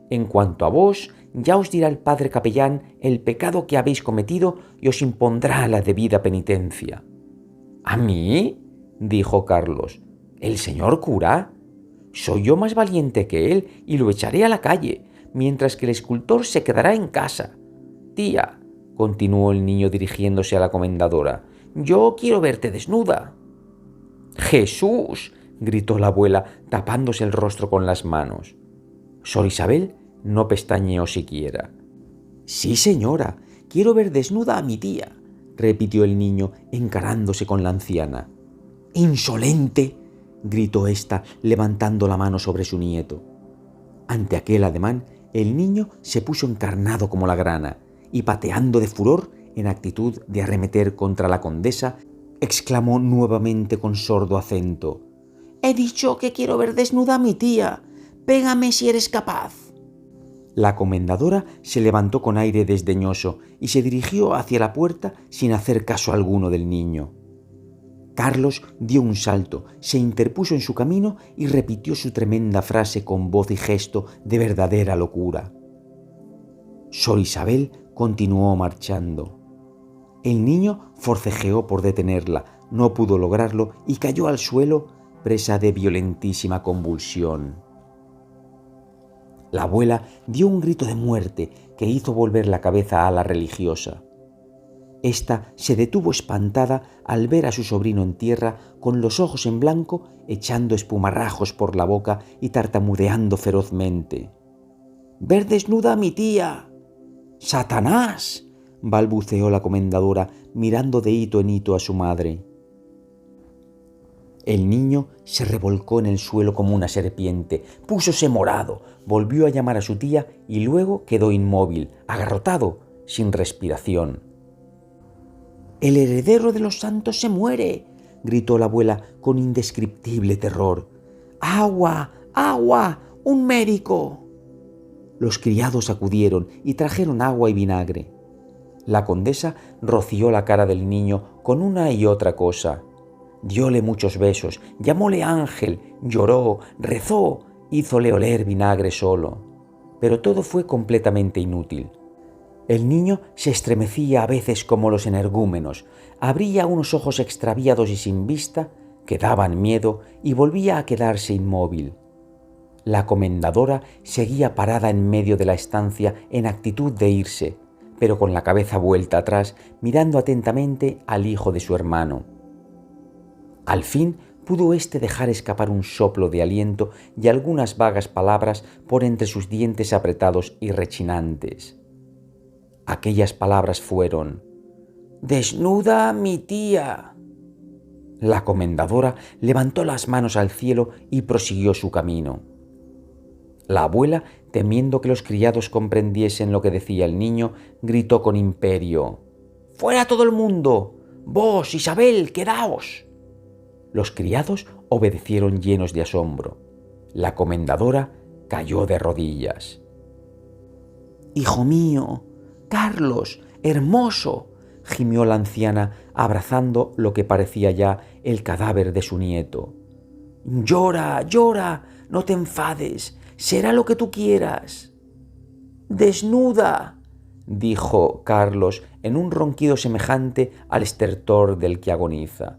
En cuanto a vos, ya os dirá el padre capellán el pecado que habéis cometido y os impondrá la debida penitencia». «¿A mí?», dijo Carlos. «¿El señor cura? Soy yo más valiente que él y lo echaré a la calle, mientras que el escultor se quedará en casa. Tía», continuó el niño dirigiéndose a la comendadora, «yo quiero verte desnuda». «¡Jesús!», gritó la abuela tapándose el rostro con las manos. Sor Isabel no pestañeó siquiera. «Sí, señora, quiero ver desnuda a mi tía», repitió el niño encarándose con la anciana. «¡Insolente!», gritó ésta levantando la mano sobre su nieto. Ante aquel ademán, el niño se puso encarnado como la grana y pateando de furor en actitud de arremeter contra la condesa, exclamó nuevamente con sordo acento: «He dicho que quiero ver desnuda a mi tía. Pégame si eres capaz». La comendadora se levantó con aire desdeñoso y se dirigió hacia la puerta sin hacer caso alguno del niño. Carlos dio un salto, se interpuso en su camino y repitió su tremenda frase con voz y gesto de verdadera locura. Sor Isabel continuó marchando. El niño forcejeó por detenerla, no pudo lograrlo y cayó al suelo, presa de violentísima convulsión. La abuela dio un grito de muerte que hizo volver la cabeza a la religiosa. Esta se detuvo espantada al ver a su sobrino en tierra, con los ojos en blanco, echando espumarajos por la boca y tartamudeando ferozmente. —¡Ver desnuda a mi tía! —¡Satanás! —balbuceó la comendadora, mirando de hito en hito a su madre. El niño se revolcó en el suelo como una serpiente, púsose morado, volvió a llamar a su tía y luego quedó inmóvil, agarrotado, sin respiración. —¡El heredero de los santos se muere! —gritó la abuela con indescriptible terror. —¡Agua! ¡Agua! ¡Un médico! Los criados acudieron y trajeron agua y vinagre. La condesa roció la cara del niño con una y otra cosa. Dióle muchos besos, llamóle ángel, lloró, rezó, hízole oler vinagre solo. Pero todo fue completamente inútil. El niño se estremecía a veces como los energúmenos, abría unos ojos extraviados y sin vista, que daban miedo, y volvía a quedarse inmóvil. La comendadora seguía parada en medio de la estancia en actitud de irse, pero con la cabeza vuelta atrás, mirando atentamente al hijo de su hermano. Al fin pudo éste dejar escapar un soplo de aliento y algunas vagas palabras por entre sus dientes apretados y rechinantes. Aquellas palabras fueron: «¡Desnuda mi tía!». La comendadora levantó las manos al cielo y prosiguió su camino. La abuela, temiendo que los criados comprendiesen lo que decía el niño, gritó con imperio: «¡Fuera todo el mundo! ¡Vos, Isabel, quedaos!». Los criados obedecieron llenos de asombro. La comendadora cayó de rodillas. «¡Hijo mío! ¡Carlos! ¡Hermoso!», gimió la anciana, abrazando lo que parecía ya el cadáver de su nieto. «Llora, llora, no te enfades, será lo que tú quieras». «¡Desnuda!», dijo Carlos en un ronquido semejante al estertor del que agoniza.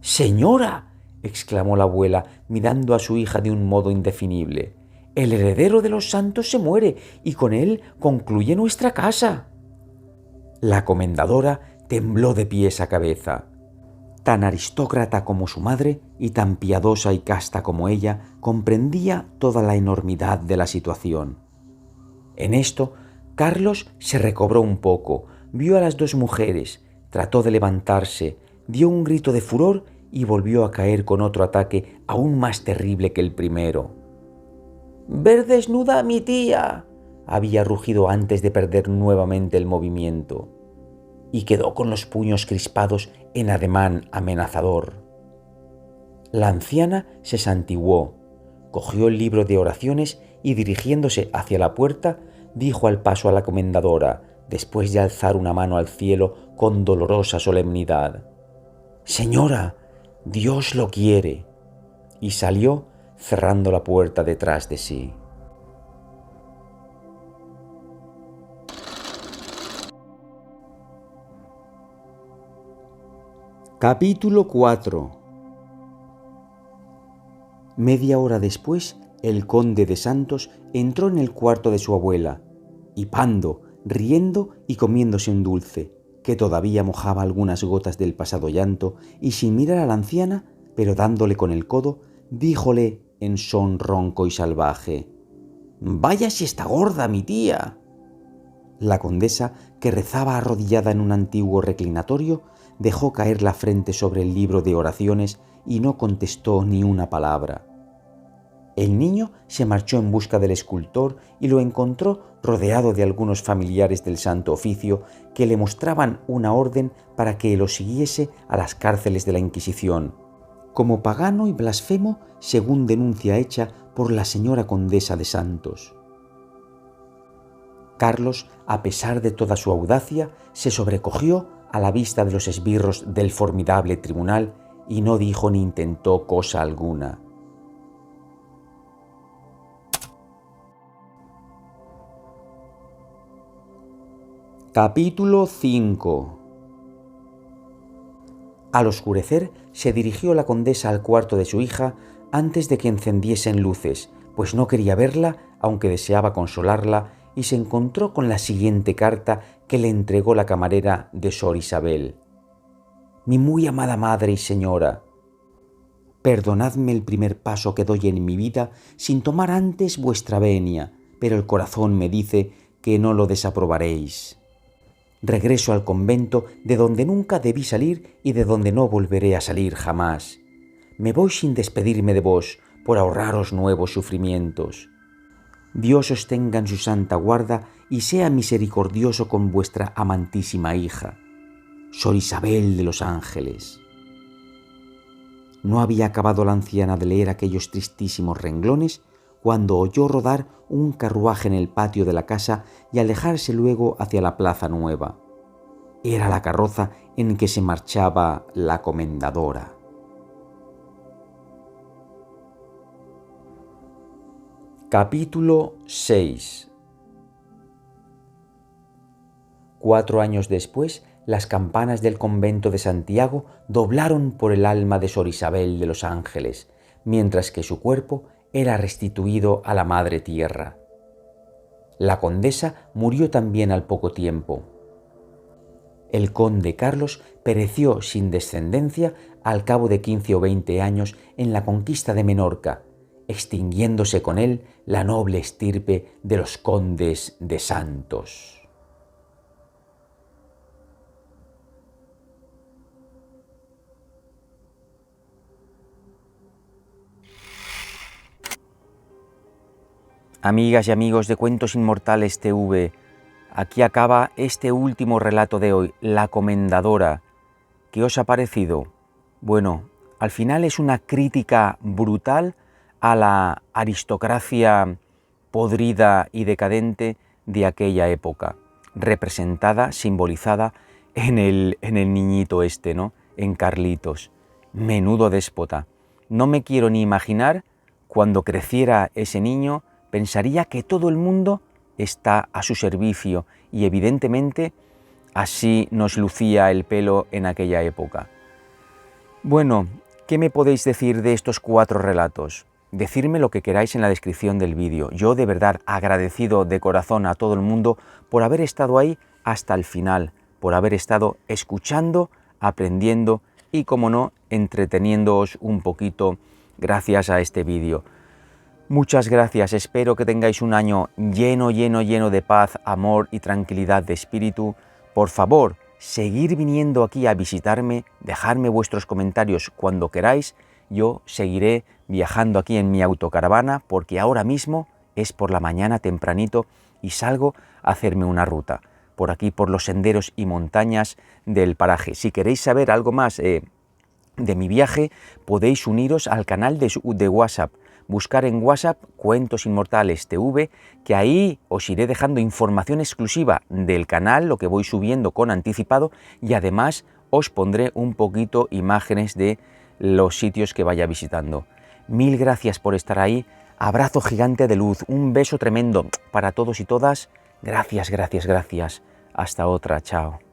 «¡Señora!», exclamó la abuela, mirando a su hija de un modo indefinible, «el heredero de los santos se muere y con él concluye nuestra casa». La comendadora tembló de pies a cabeza. Tan aristócrata como su madre y tan piadosa y casta como ella, comprendía toda la enormidad de la situación. En esto, Carlos se recobró un poco, vio a las dos mujeres, trató de levantarse, dio un grito de furor y volvió a caer con otro ataque aún más terrible que el primero. «¡Ver desnuda a mi tía!», había rugido antes de perder nuevamente el movimiento, y quedó con los puños crispados en ademán amenazador. La anciana se santiguó, cogió el libro de oraciones y, dirigiéndose hacia la puerta, dijo al paso a la comendadora, después de alzar una mano al cielo con dolorosa solemnidad: «Señora, Dios lo quiere», y salió cerrando la puerta detrás de sí. Capítulo 4. Media hora después, el conde de Santos entró en el cuarto de su abuela, hipando, riendo y comiéndose un dulce, que todavía mojaba algunas gotas del pasado llanto, y sin mirar a la anciana, pero dándole con el codo, díjole en son ronco y salvaje: «¡Vaya si está gorda mi tía!». La condesa, que rezaba arrodillada en un antiguo reclinatorio, dejó caer la frente sobre el libro de oraciones y no contestó ni una palabra. El niño se marchó en busca del escultor y lo encontró rodeado de algunos familiares del Santo Oficio que le mostraban una orden para que lo siguiese a las cárceles de la Inquisición, como pagano y blasfemo, según denuncia hecha por la señora condesa de Santos. Carlos, a pesar de toda su audacia, se sobrecogió a la vista de los esbirros del formidable tribunal y no dijo ni intentó cosa alguna. Capítulo 5. Al oscurecer, se dirigió la condesa al cuarto de su hija antes de que encendiesen luces, pues no quería verla, aunque deseaba consolarla, y se encontró con la siguiente carta que le entregó la camarera de Sor Isabel. Mi muy amada madre y señora, perdonadme el primer paso que doy en mi vida sin tomar antes vuestra venia, pero el corazón me dice que no lo desaprobaréis. Regreso al convento de donde nunca debí salir y de donde no volveré a salir jamás. Me voy sin despedirme de vos, por ahorraros nuevos sufrimientos. Dios os tenga en su santa guarda y sea misericordioso con vuestra amantísima hija, Sor Isabel de los Ángeles. No había acabado la anciana de leer aquellos tristísimos renglones cuando oyó rodar un carruaje en el patio de la casa y alejarse luego hacia la plaza nueva. Era la carroza en que se marchaba la comendadora. Capítulo 6. 4 años después, las campanas del convento de Santiago doblaron por el alma de Sor Isabel de los Ángeles, mientras que su cuerpo era restituido a la madre tierra. La condesa murió también al poco tiempo. El conde Carlos pereció sin descendencia al cabo de 15 o 20 años en la conquista de Menorca, extinguiéndose con él la noble estirpe de los condes de Santos. Amigas y amigos de Cuentos Inmortales TV, aquí acaba este último relato de hoy, La Comendadora. ¿Qué os ha parecido? Bueno, al final es una crítica brutal a la aristocracia podrida y decadente de aquella época, representada, simbolizada en el niñito este, ¿no? En Carlitos. Menudo déspota. No me quiero ni imaginar cuando creciera ese niño. Pensaría que todo el mundo está a su servicio y evidentemente así nos lucía el pelo en aquella época. Bueno, ¿qué me podéis decir de estos 4 relatos? Decidme lo que queráis en la descripción del vídeo. Yo de verdad agradecido de corazón a todo el mundo por haber estado ahí hasta el final, por haber estado escuchando, aprendiendo y, como no, entreteniéndoos un poquito gracias a este vídeo. Muchas gracias, espero que tengáis un año lleno de paz, amor y tranquilidad de espíritu. Por favor, seguir viniendo aquí a visitarme, dejarme vuestros comentarios cuando queráis. Yo seguiré viajando aquí en mi autocaravana porque ahora mismo es por la mañana tempranito y salgo a hacerme una ruta por aquí, por los senderos y montañas del paraje. Si queréis saber algo más de mi viaje, podéis uniros al canal de WhatsApp. Buscar en WhatsApp Cuentos Inmortales TV, que ahí os iré dejando información exclusiva del canal, lo que voy subiendo con anticipado, y además os pondré un poquito imágenes de los sitios que vaya visitando. Mil gracias por estar ahí, abrazo gigante de luz, un beso tremendo para todos y todas, gracias, hasta otra, chao.